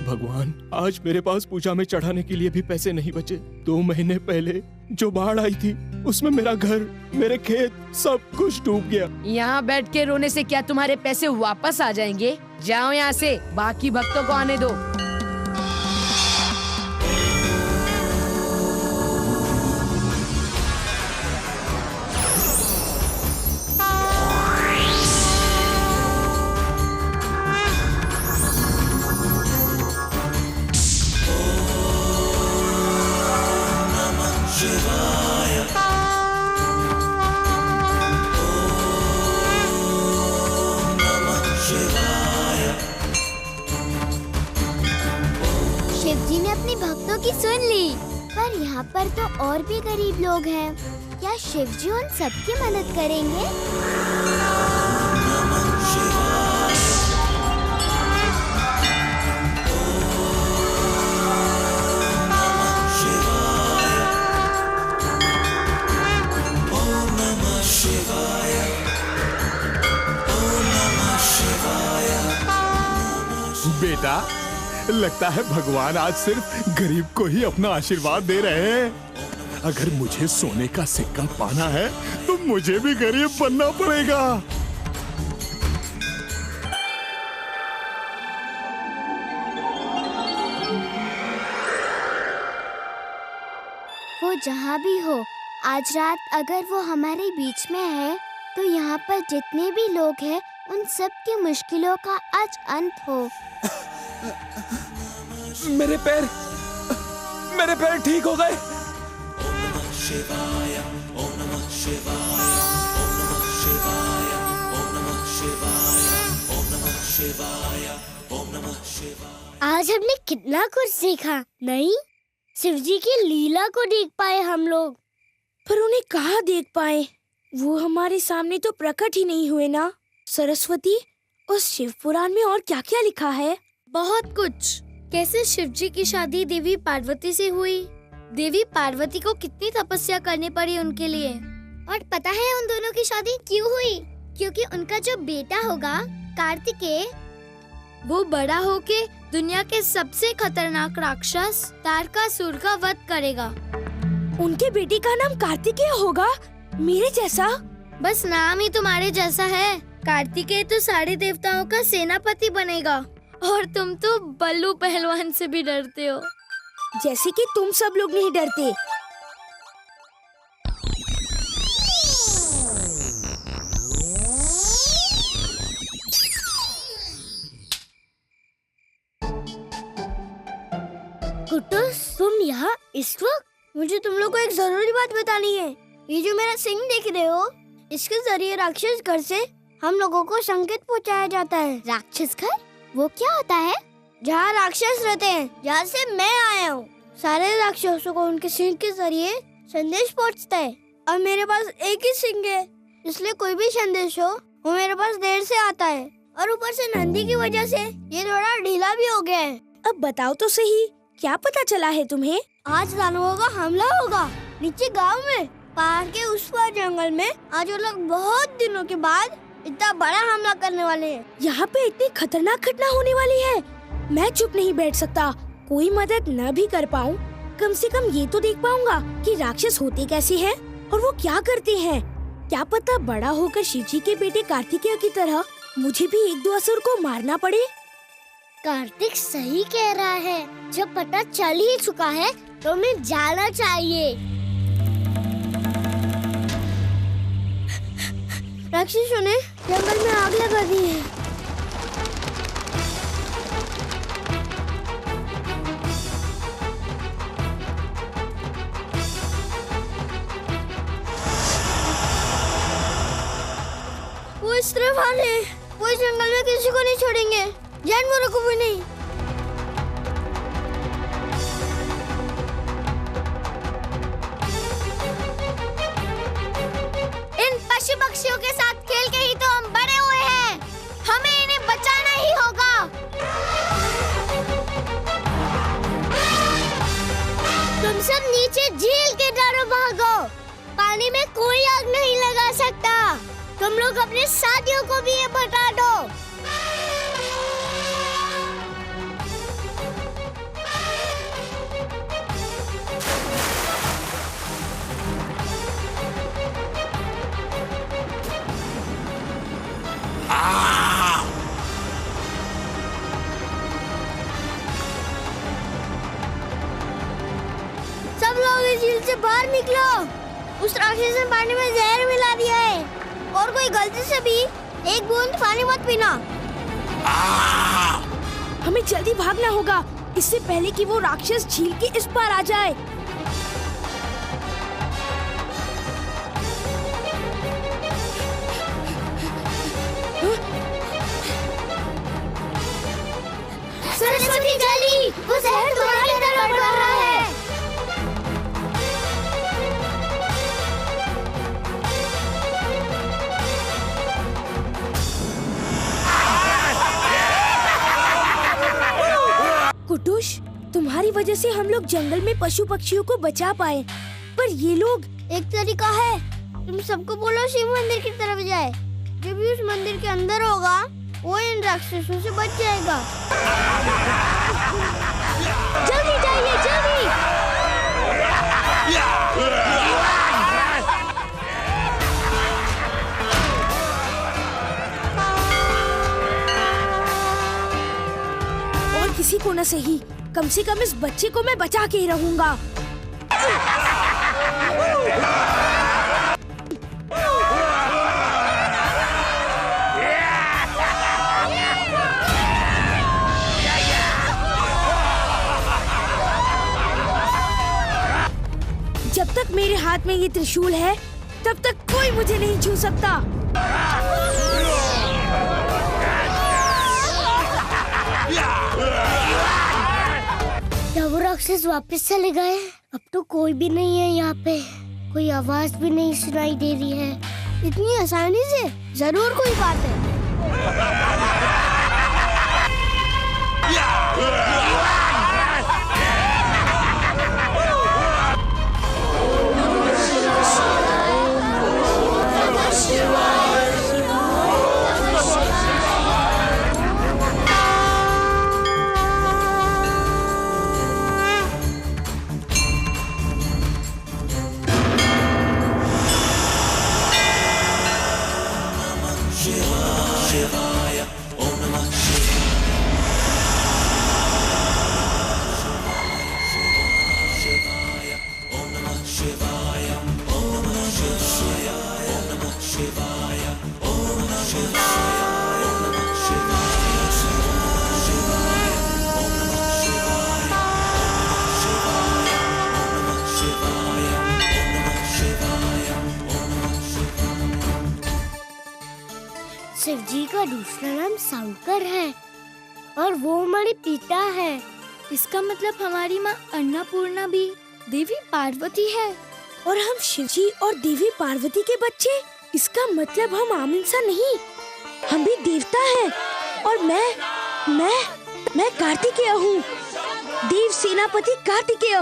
भगवान, आज मेरे पास पूजा में चढ़ाने के लिए भी पैसे नहीं बचे। 2 महीने पहले जो बाढ़ आई थी उसमें मेरा घर, मेरे खेत सब कुछ डूब गया। यहाँ बैठ के रोने से क्या तुम्हारे पैसे वापस आ जाएंगे? जाओ यहाँ से, बाकी भक्तों को आने दो। शिवजी ने अपने भक्तों की सुन ली, पर यहाँ पर तो और भी गरीब लोग हैं। क्या शिवजी उन सबकी मदद करेंगे? बेटा, लगता है भगवान आज सिर्फ गरीब को ही अपना आशीर्वाद दे रहे हैं। अगर मुझे सोने का सिक्का पाना है तो मुझे भी गरीब बनना पड़ेगा। वो जहाँ भी हो, आज रात अगर वो हमारे बीच में है तो यहाँ पर जितने भी लोग हैं उन सब की मुश्किलों का आज अंत हो। मेरे पैर ठीक हो गए। आज हमने कितना कुछ सीखा, नहीं? शिवजी की लीला को देख पाए हम लोग। पर उन्हें कहाँ देख पाए? वो हमारे सामने तो प्रकट ही नहीं हुए ना। सरस्वती, उस शिव पुराण में और क्या क्या लिखा है? बहुत कुछ। कैसे शिवजी की शादी देवी पार्वती से हुई, देवी पार्वती को कितनी तपस्या करनी पड़ी उनके लिए। और पता है उन दोनों की शादी क्यों हुई? क्योंकि उनका जो बेटा होगा कार्तिकेय, वो बड़ा होके दुनिया के सबसे खतरनाक राक्षस तारकासुर का वध करेगा। उनके बेटे का नाम कार्तिकेय होगा? मेरे जैसा? बस नाम ही तुम्हारे जैसा है। कार्तिकेय तो सारे देवताओं का सेनापति बनेगा और तुम तो बल्लू पहलवान से भी डरते हो। जैसे कि तुम सब लोग नहीं डरते। कुटुस, तुम यहाँ इस वक्त? मुझे तुम लोग को एक जरूरी बात बतानी है। ये जो मेरा सिंह देख रहे हो, इसके जरिए राक्षस घर से हम लोगों को संकेत पहुँचाया जाता है। राक्षस घर? वो क्या होता है? जहाँ राक्षस रहते हैं, जहाँ से मैं आया हूँ। सारे राक्षसों को उनके सिंह के जरिए संदेश पहुँचता है। अब मेरे पास एक ही सिंह है, इसलिए कोई भी संदेश हो वो मेरे पास देर से आता है। और ऊपर से नंदी की वजह से ये थोड़ा ढीला भी हो गया है। अब बताओ तो सही, क्या पता चला है तुम्हें? आज दानवों का हमला होगा नीचे गांव में। पहाड़ के उस पार जंगल में आज वो लोग बहुत दिनों के बाद इतना बड़ा हमला करने वाले हैं। यहाँ पे इतनी खतरनाक घटना होने वाली है। मैं चुप नहीं बैठ सकता। कोई मदद न भी कर पाऊँ, कम से कम ये तो देख पाऊंगा कि राक्षस होते कैसे हैं और वो क्या करते हैं। क्या पता बड़ा होकर शिवजी के बेटे कार्तिकेय की तरह मुझे भी एक दो असुर को मारना पड़े। कार्तिक सही कह रहा है। जब पता चल ही चुका है तो हमें जाना चाहिए। राक्षसों ने जंगल में आग लगा दी है। वो इस तरफ आ रहे हैं। वो इस जंगल में किसी को नहीं छोड़ेंगे, जानवरों को भी नहीं। इन पशु पक्षियों के साथ खेल के ही तो हम बड़े हुए हैं। हमें इन्हें बचाना ही होगा। तुम सब नीचे झील के चारों भागो। पानी में कोई आग नहीं लगा सकता। तुम लोग अपने साथियों को भी ये बता दो। सब लोग इस झील से बाहर निकलो। उस राक्षस ने पानी में जहर मिला दिया है और कोई गलती से भी एक बूंद पानी मत पीना। हमें जल्दी भागना होगा, इससे पहले कि वो राक्षस झील के इस पार आ जाए। सरस्वती जल्दी, वो जहर तुम्हारी तरफ बढ़ रहा है। कुटुश, तुम्हारी वजह से हम लोग जंगल में पशु पक्षियों को बचा पाए, पर ये लोग। एक तरीका है, तुम सबको बोलो शिव मंदिर की तरफ जाए। जब भी उस मंदिर के अंदर होगा, वो इन राक्षसों से बच जाएगा। जल्दी जाइए, जल्दी। और किसी को न सही, कम से कम इस बच्चे को मैं बचा के ही रहूंगा। जब तक मेरे हाथ में ये त्रिशूल है, तब तक कोई मुझे नहीं छू सकता। क्या वो राक्षस वापस चले गए? अब तो कोई भी नहीं है यहाँ पे, कोई आवाज भी नहीं सुनाई दे रही है। इतनी आसानी से जरूर कोई बात है। शिव जी का दूसरा नाम शंकर है और वो हमारे पिता है। इसका मतलब हमारी माँ अन्नपूर्णा भी देवी पार्वती है। और हम शिव जी और देवी पार्वती के बच्चे। इसका मतलब हम आम इंसान नहीं, हम भी देवता हैं। और मैं कार्तिकेय हूँ, देव सेनापति कार्तिकेय।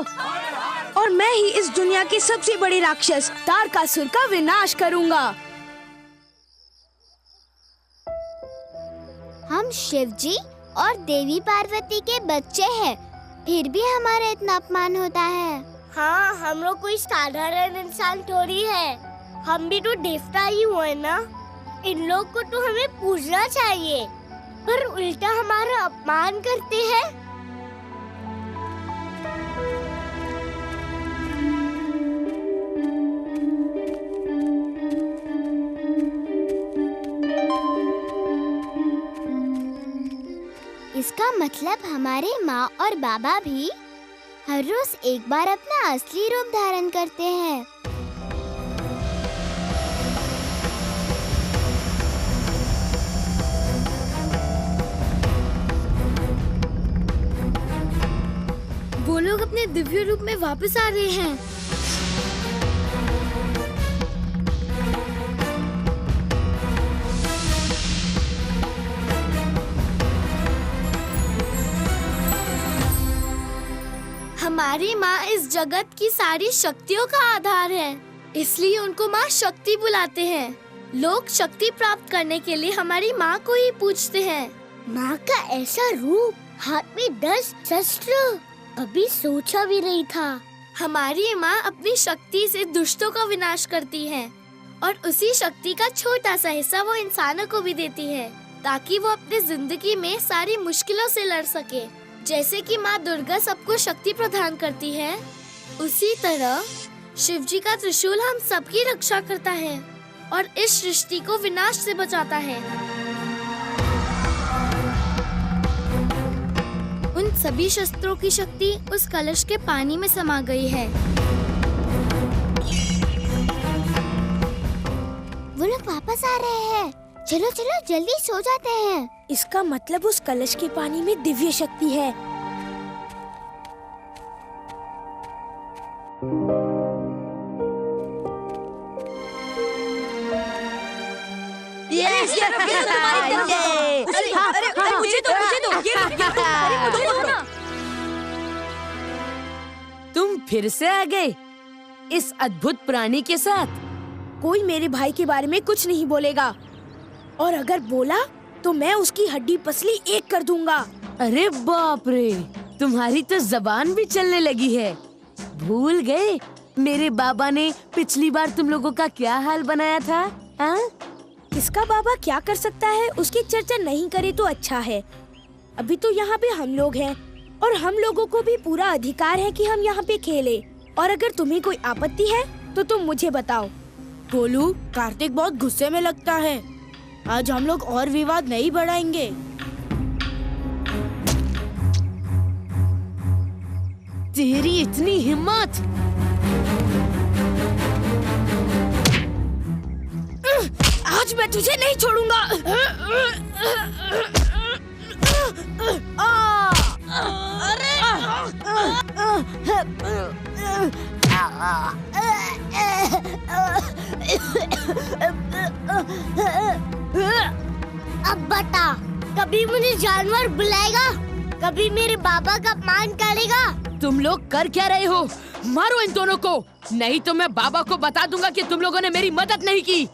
और मैं ही इस दुनिया के सबसे बड़े राक्षस तारकासुर का विनाश करूँगा। हम शिव जी और देवी पार्वती के बच्चे हैं, फिर भी हमारा इतना अपमान होता है। हाँ, हम लोग कोई साधारण इंसान थोड़ी है, हम भी तो देवता ही हुए ना। इन लोग को तो हमें पूजना चाहिए, पर उल्टा हमारा अपमान करते हैं। इसका मतलब हमारे माँ और बाबा भी हर रोज एक बार अपना असली रूप धारण करते हैं। वो लोग अपने दिव्य रूप में वापस आ रहे हैं। हमारी माँ इस जगत की सारी शक्तियों का आधार है, इसलिए उनको माँ शक्ति बुलाते हैं। लोग शक्ति प्राप्त करने के लिए हमारी माँ को ही पूछते हैं। माँ का ऐसा रूप, हाथ में 10 शस्त्र, कभी सोचा भी नहीं था। हमारी माँ अपनी शक्ति से दुष्टों का विनाश करती है और उसी शक्ति का छोटा सा हिस्सा वो इंसानों को भी देती है, ताकि वो अपनी जिंदगी में सारी मुश्किलों से लड़ सके। जैसे कि माँ दुर्गा सबको शक्ति प्रदान करती है, उसी तरह शिव जी का त्रिशूल हम सबकी रक्षा करता है और इस सृष्टि को विनाश से बचाता है। उन सभी शस्त्रों की शक्ति उस कलश के पानी में समा गई है। वो लोग वापस आ रहे हैं। चलो चलो जल्दी सो जाते हैं। इसका मतलब उस कलश के पानी में दिव्य शक्ति है। तुम फिर से आ गए इस अद्भुत प्राणी के साथ। कोई मेरे भाई के बारे में कुछ नहीं बोलेगा, और अगर बोला तो मैं उसकी हड्डी पसली एक कर दूंगा। अरे बाप रे, तुम्हारी तो जबान भी चलने लगी है। भूल गए मेरे बाबा ने पिछली बार तुम लोगों का क्या हाल बनाया था? हाँ? किसका बाबा क्या कर सकता है उसकी चर्चा नहीं करे तो अच्छा है। अभी तो यहाँ पे हम लोग हैं और हम लोगों को भी पूरा अधिकार है कि हम यहाँ पे खेले। और अगर तुम्हें कोई आपत्ति है तो तुम मुझे बताओ। गोलू, कार्तिक बहुत गुस्से में लगता है। आज हम लोग और विवाद नहीं बढ़ाएंगे। तेरी इतनी हिम्मत! आज मैं तुझे नहीं छोड़ूंगा। अब बता, कभी मुझे जानवर बुलाएगा, कभी मेरे बाबा का अपमान करेगा? तुम लोग कर क्या रहे हो? मारो इन दोनों को, नहीं तो मैं बाबा को बता दूंगा कि तुम लोगों ने मेरी मदद नहीं की।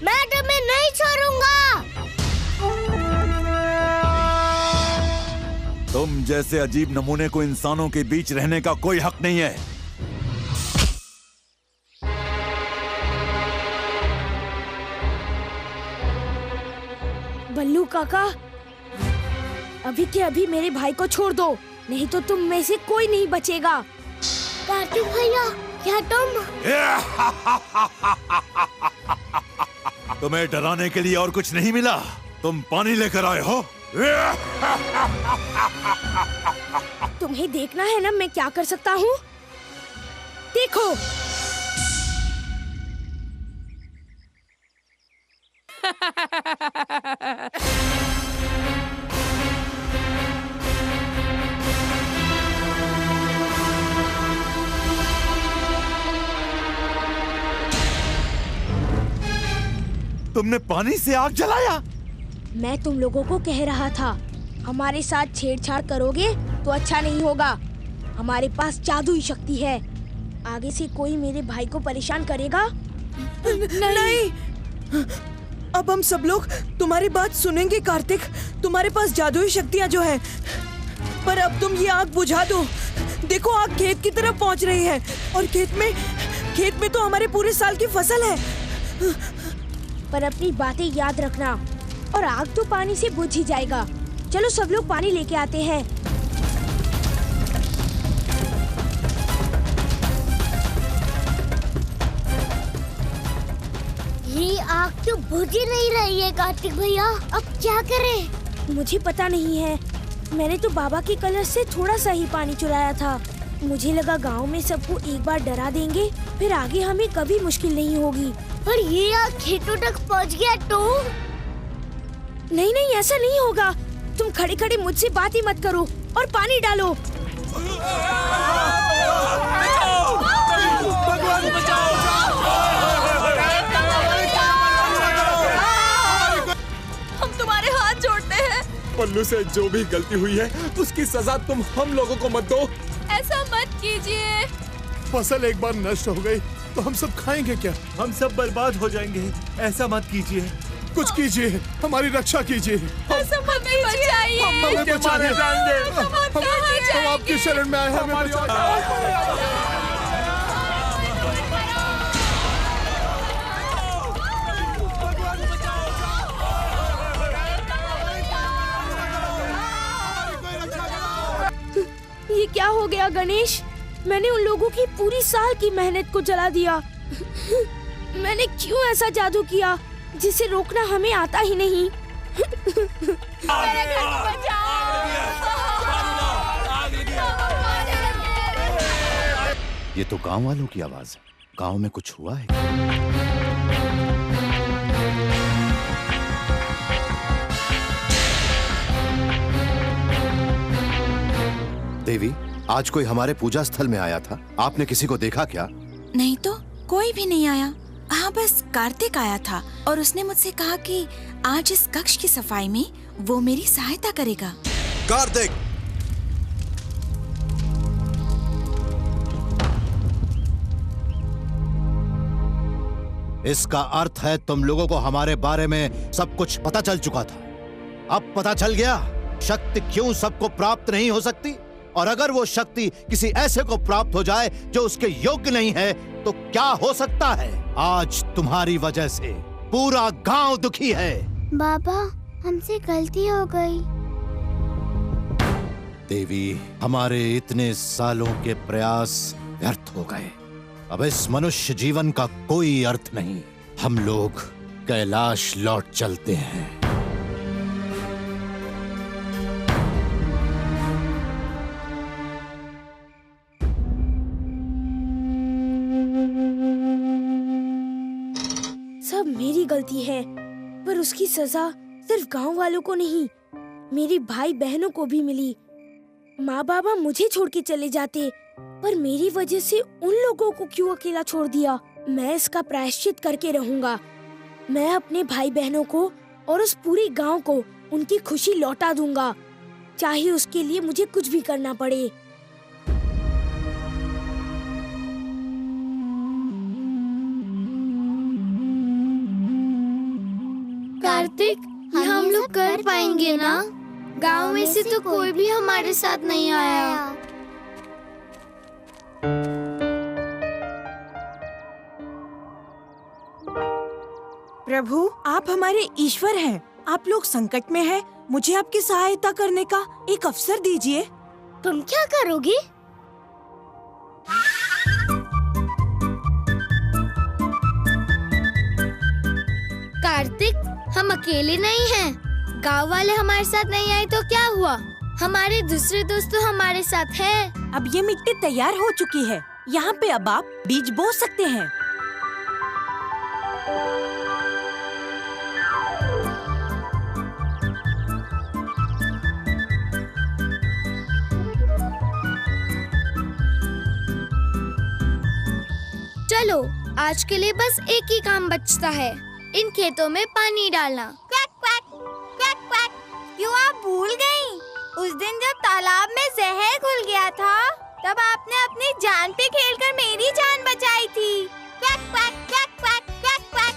मैं तुम्हें नहीं छोड़ूंगा। तुम जैसे अजीब नमूने को इंसानों के बीच रहने का कोई हक नहीं है। बल्लू काका, अभी के अभी मेरे भाई को छोड़ दो, नहीं तो तुम में से कोई नहीं बचेगा। कार्तिक भैया, क्या तुम? तुम्हें डराने के लिए और कुछ नहीं मिला? तुम पानी लेकर आए हो? तुम्हें देखना है ना मैं क्या कर सकता हूँ? देखो। तुमने पानी से आग जलाया? मैं तुम लोगों को कह रहा था, हमारे साथ छेड़छाड़ करोगे तो अच्छा नहीं होगा। हमारे पास जादुई शक्ति है, आगे से कोई मेरे भाई को परेशान करेगा? नहीं। अब हम सब लोग तुम्हारी बात सुनेंगे कार्तिक। तुम्हारे पास जादुई शक्तियाँ जो है, पर अब तुम ये आग बुझा दो। देखो आग खेत की तरफ पहुँच रही है और खेत में तो हमारे पूरे साल की फसल है। पर अपनी बातें याद रखना, और आग तो पानी से बुझ ही जाएगा। चलो सब लोग पानी लेके आते हैं। ये आग तो बुझ ही नहीं रही है कार्तिक भैया, अब क्या करें? मुझे पता नहीं है, मैंने तो बाबा के कलश से थोड़ा सा ही पानी चुराया था। मुझे लगा गांव में सबको एक बार डरा देंगे, फिर आगे हमें कभी मुश्किल नहीं होगी। पर ये आग खेतों तक पहुंच गया तो? नहीं नहीं, ऐसा नहीं होगा। तुम खड़े खड़े मुझसे बात ही मत करो। और पानी डालो। हम तुम्हारे हाथ जोड़ते हैं। पल्लू से जो भी गलती हुई है उसकी सजा तुम हम लोगों को मत दो। ऐसा मत कीजिए। फसल एक बार नष्ट हो गई तो हम सब खाएंगे क्या? हम सब बर्बाद हो जाएंगे, ऐसा मत कीजिए। कुछ कीजिए, हमारी रक्षा कीजिए। ऐसा मत बचाइए। हमें बचाइए। हम आपकी शरण में आए हैं, हमें बचाइए। ये क्या हो गया गणेश? मैंने उन लोगों की पूरी साल की मेहनत को जला दिया। मैंने क्यों ऐसा जादू किया जिसे रोकना हमें आता ही नहीं? ये तो गांव वालों की आवाज है। गांव में कुछ हुआ है? देवी, आज कोई हमारे पूजा स्थल में आया था। आपने किसी को देखा क्या? नहीं तो कोई भी नहीं आया। हाँ, बस कार्तिक आया था और उसने मुझसे कहा कि आज इस कक्ष की सफाई में वो मेरी सहायता करेगा। कार्तिक! इसका अर्थ है तुम लोगों को हमारे बारे में सब कुछ पता चल चुका था। अब पता चल गया शक्ति क्यों सबको प्राप्त नहीं हो सकती, और अगर वो शक्ति किसी ऐसे को प्राप्त हो जाए जो उसके योग्य नहीं है तो क्या हो सकता है। आज तुम्हारी वजह से पूरा गांव दुखी है। बाबा, हमसे गलती हो गई। देवी, हमारे इतने सालों के प्रयास व्यर्थ हो गए। अब इस मनुष्य जीवन का कोई अर्थ नहीं। हम लोग कैलाश लौट चलते हैं। सब मेरी गलती है, पर उसकी सजा सिर्फ गांव वालों को नहीं, मेरे भाई बहनों को भी मिली। माँ बाबा मुझे छोड़ के चले जाते, पर मेरी वजह से उन लोगों को क्यों अकेला छोड़ दिया? मैं इसका प्रायश्चित करके रहूंगा। मैं अपने भाई बहनों को और उस पूरे गांव को उनकी खुशी लौटा दूंगा, चाहे उसके लिए मुझे कुछ भी करना पड़े। कार्तिक, ये हम लोग कर पाएंगे ना? गांव में से तो कोई भी हमारे साथ नहीं आया। प्रभु, आप हमारे ईश्वर हैं। आप लोग संकट में हैं। मुझे आपकी सहायता करने का एक अवसर दीजिए। तुम क्या करोगी? कार्तिक, हम अकेले नहीं हैं। गांव वाले हमारे साथ नहीं आए तो क्या हुआ? हमारे दूसरे दोस्त तो हमारे साथ हैं। अब ये मिट्टी तैयार हो चुकी है। यहाँ पे अब आप बीज बो सकते हैं। चलो, आज के लिए बस एक ही काम बचता है, इन खेतों में पानी डालना। Quack quack quack quack. क्यों आप भूल गयी? उस दिन जब तालाब में जहर घुल गया था, तब आपने अपनी जान पे खेलकर मेरी जान बचाई थी। Quack quack quack quack quack quack.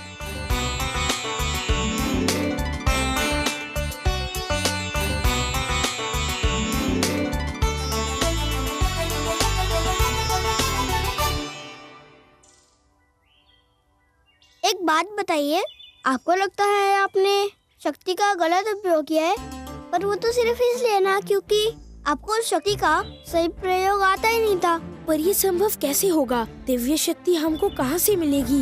एक बात बताइए, आपको लगता है आपने शक्ति का गलत उपयोग किया है, पर वो तो सिर्फ इसलिए ना क्योंकि आपको उस शक्ति का सही प्रयोग आता ही नहीं था। पर ये संभव कैसे होगा? दिव्य शक्ति हमको कहाँ से मिलेगी?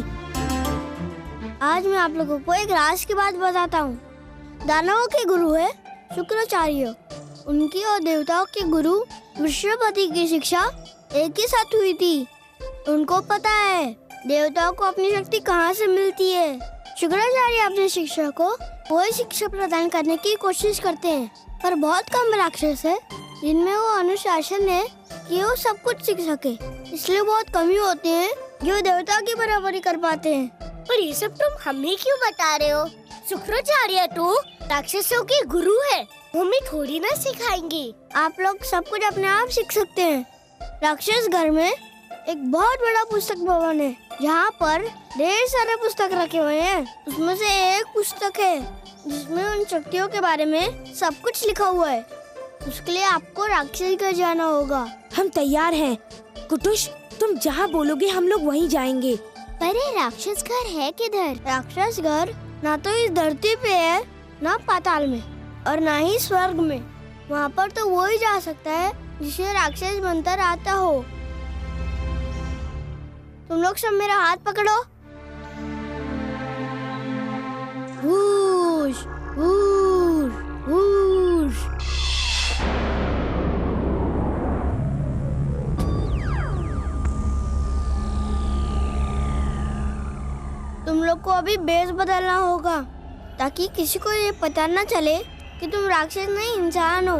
आज मैं आप लोगों को एक राज की बात बताता हूँ। दानवों के गुरु है शुक्राचार्य। उनकी और देवताओं के गुरु विश्वपति की शिक्षा एक ही साथ हुई थी। उनको पता है देवताओं को अपनी शक्ति कहाँ से मिलती है। शुक्राचार्य अपनी शिक्षा को वही शिक्षा प्रदान करने की कोशिश करते हैं, पर बहुत कम राक्षस है जिनमें वो अनुशासन है कि वो सब कुछ सीख सके। इसलिए बहुत कम ही होते हैं जो देवता की बराबरी कर पाते हैं। पर ये सब तुम हमें क्यों बता रहे हो? शुक्राचार्य तो राक्षसों के गुरु है, हमें थोड़ी ना सिखाएंगे। आप लोग सब कुछ अपने आप सीख सकते हैं। राक्षस घर में एक बहुत बड़ा पुस्तक भवन है जहाँ पर ढेर सारे पुस्तक रखे हुए हैं। उसमें से एक पुस्तक है जिसमें उन शक्तियों के बारे में सब कुछ लिखा हुआ है। उसके लिए आपको राक्षस घर जाना होगा। हम तैयार हैं। कुटुश, तुम जहाँ बोलोगे हम लोग वहीं जाएंगे। पर ये राक्षस घर है किधर? राक्षस घर ना तो इस धरती पे है, ना पाताल में, और ना ही स्वर्ग में। वहाँ पर तो वो ही जा सकता है जिसे राक्षस मंत्र आता हो। तुम लोग सब मेरा हाथ पकड़ो। Whoosh, whoosh, whoosh. तुम लोग को अभी बेस बदलना होगा ताकि किसी को ये पता न चले कि तुम राक्षस नहीं इंसान हो।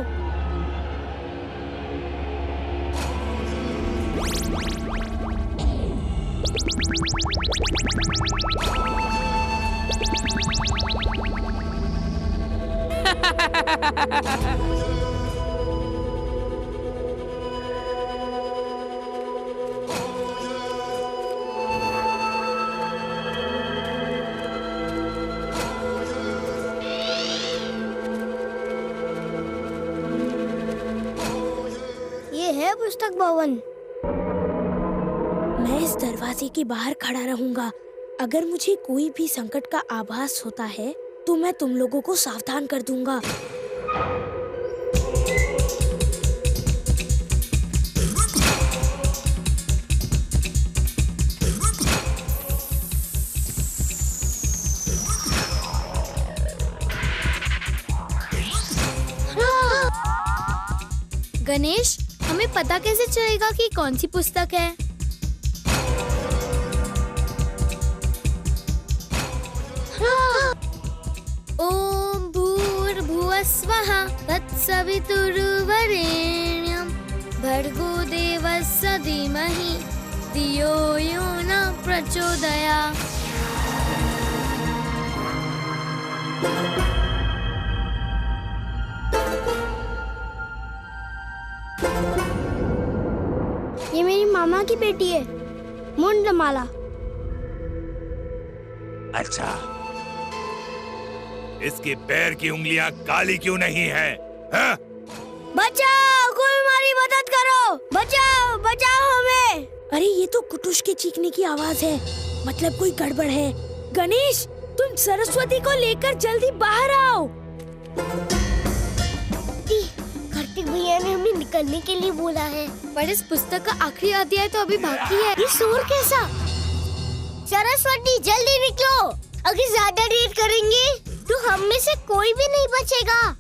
ये है पुस्तक भवन। मैं इस दरवाजे के बाहर खड़ा रहूंगा। अगर मुझे कोई भी संकट का आभास होता है तो मैं तुम लोगों को सावधान कर दूंगा। गणेश, हमें पता कैसे चलेगा कि कौन सी पुस्तक है? ओम भूर्भुवस्वः तत्सवितुर्वरेण्यं भर्गो देवस्य धीमहि धियो यो न प्रचोदयात्। ये मेरी मामा की बेटी है, मुंडमाला। अच्छा, इसके पैर की उंगलियां काली क्यों नहीं है? हाँ? बचाओ, कोई हमारी मदद करो, बचाओ, बचाओ हमें। अरे ये तो कुटुश के चीखने की आवाज है, मतलब कोई गड़बड़ है। गणेश, तुम सरस्वती को लेकर जल्दी बाहर आओ। कार्तिक भैया ने हमें निकलने के लिए बोला है, पर इस पुस्तक का आखिरी अध्याय तो अभी बाकी है। ये शोर कैसा? सरस्वती जल्दी निकलो, अगर ज्यादा देर करेंगे तो हम में से कोई भी नहीं बचेगा।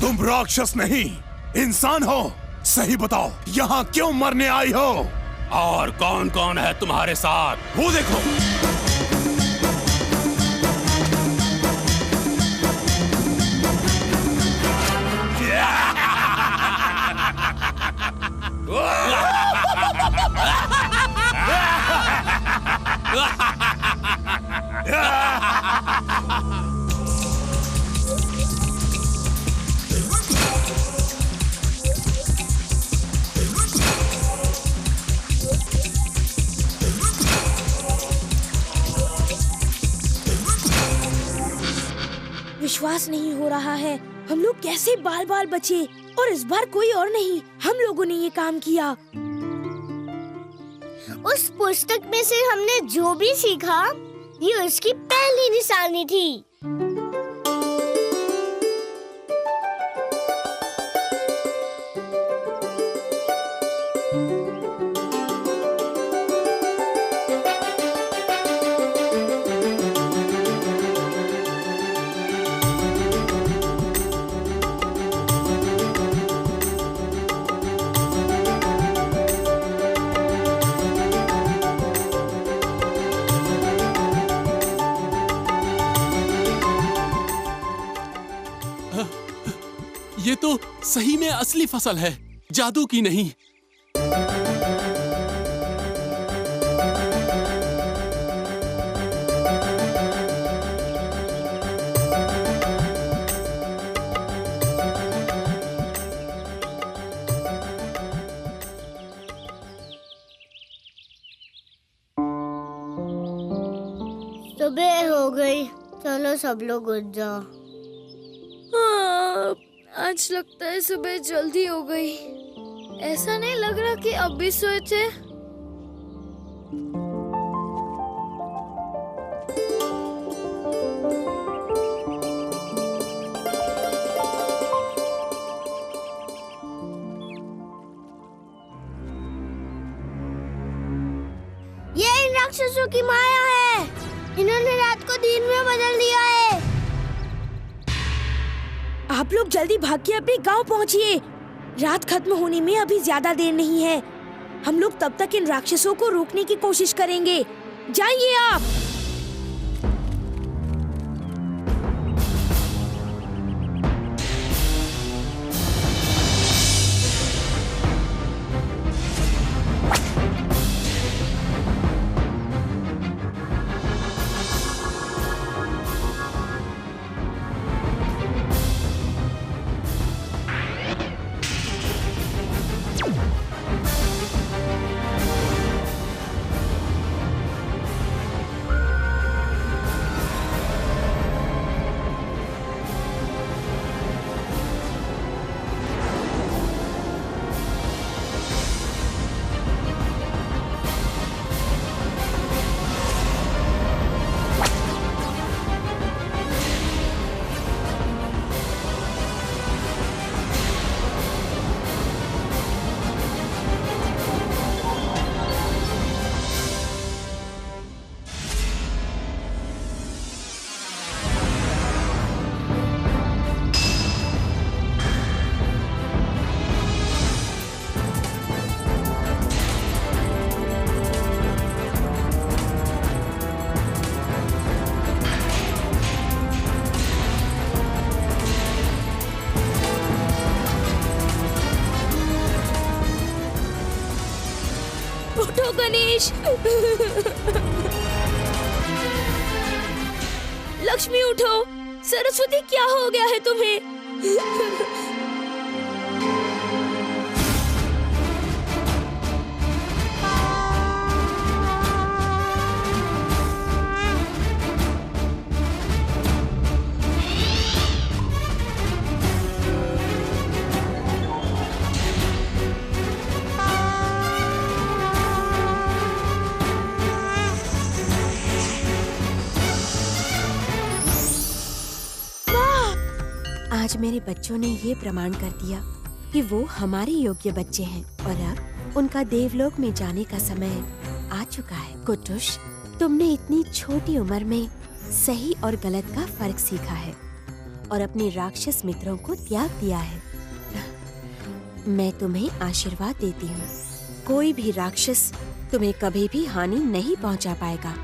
तुम राक्षस नहीं, इंसान हो। सही बताओ, यहाँ क्यों मरने आई हो? और कौन कौन है तुम्हारे साथ? वो देखो। विश्वास नहीं हो रहा है, हम लोग कैसे बाल बाल बचे, और इस बार कोई और नहीं, हम लोगों ने ये काम किया। उस पुस्तक में से हमने जो भी सीखा, ये उसकी पहली निशानी थी। ये तो सही में असली फसल है, जादू की नहीं। सुबह हो गई, चलो सब लोग उठ जाओ। हाँ, आज लगता है सुबह जल्दी हो गई। ऐसा नहीं लग रहा कि अब भी सोए थे। ये इन राक्षसों की माया है, इन्होंने रात को दिन में बदल दिया है। आप लोग जल्दी भाग के अपने गांव पहुंचिए। रात खत्म होने में अभी ज्यादा देर नहीं है। हम लोग तब तक इन राक्षसों को रोकने की कोशिश करेंगे। जाइए आप। उठो गणेश। लक्ष्मी उठो। सरस्वती क्या हो गया है तुम्हें? आज मेरे बच्चों ने ये प्रमाण कर दिया कि वो हमारे योग्य बच्चे हैं और अब उनका देवलोक में जाने का समय आ चुका है। कुटुश, तुमने इतनी छोटी उम्र में सही और गलत का फर्क सीखा है और अपने राक्षस मित्रों को त्याग दिया है। मैं तुम्हें आशीर्वाद देती हूँ। कोई भी राक्षस तुम्हें कभी भी हानि नहीं पहुँचा पाएगा।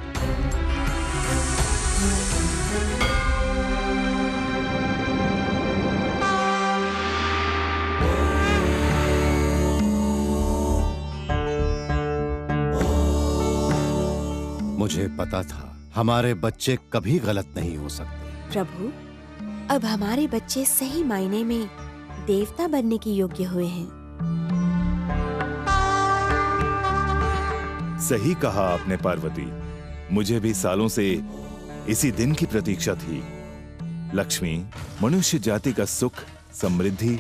मुझे पता था हमारे बच्चे कभी गलत नहीं हो सकते। प्रभु, अब हमारे बच्चे सही मायने में देवता बनने के योग्य हुए हैं। सही कहा आपने पार्वती। मुझे भी सालों से इसी दिन की प्रतीक्षा थी। लक्ष्मी, मनुष्य जाति का सुख, समृद्धि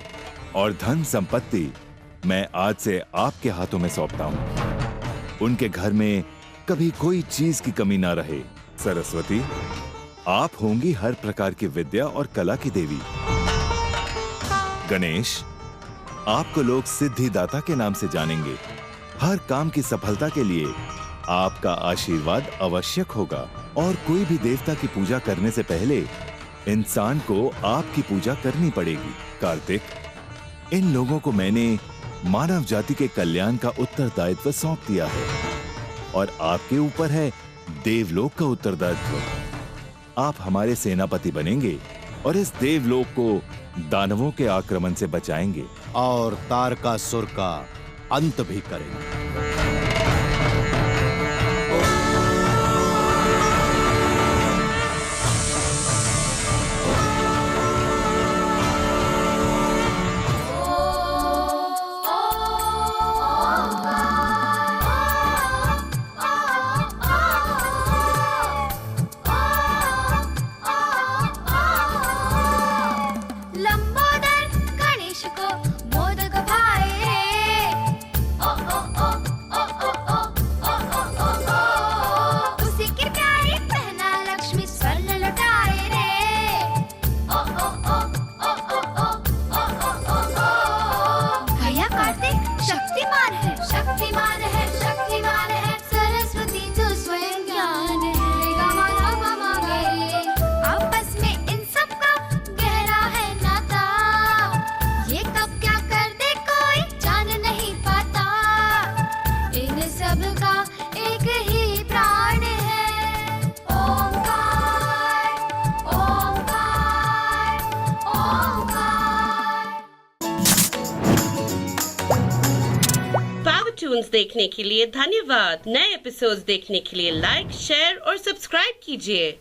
और धन संपत्ति मैं आज से आपके हाथों में सौंपता हूँ। उनके घर में कभी कोई चीज की कमी ना रहे। सरस्वती, आप होंगी हर प्रकार की विद्या और कला की देवी। गणेश, आपको लोग सिद्धिदाता के नाम से जानेंगे। हर काम की सफलता के लिए आपका आशीर्वाद आवश्यक होगा और कोई भी देवता की पूजा करने से पहले इंसान को आपकी पूजा करनी पड़ेगी। कार्तिक, इन लोगों को मैंने मानव जाति के कल्याण का उत्तरदायित्व सौंप दिया है और आपके ऊपर है देवलोक का उत्तरदायित्व। आप हमारे सेनापति बनेंगे और इस देवलोक को दानवों के आक्रमण से बचाएंगे और तारकासुर का अंत भी करेंगे। लंबोदर गणेश को मोदक भाए, ओ ओ ओ ओ ओ ओ ओ ओ ओ ओ, उसी की प्यारी पहना लक्ष्मी स्वर्ण लुटाए रे, ओ ओ ओ ओ ओ ओ ओ ओ ओ ओ। भैया कार्तिक शक्तिमान है, शक्तिमान है, शक्तिमान है, सरस्वती तो स्वयं ज्ञान है, गा मा मा गे। आपस में इन सब का गहरा है नाता, ये कब क्या कर दे कोई जान नहीं पाता, इन सब का एक ही प्राण है, ओंकार ओंकार ओंकार। पावरटून्स देखने के लिए धन्यवाद। नए एपिसोड्स देखने के लिए लाइक, शेयर और सब्सक्राइब कीजिए।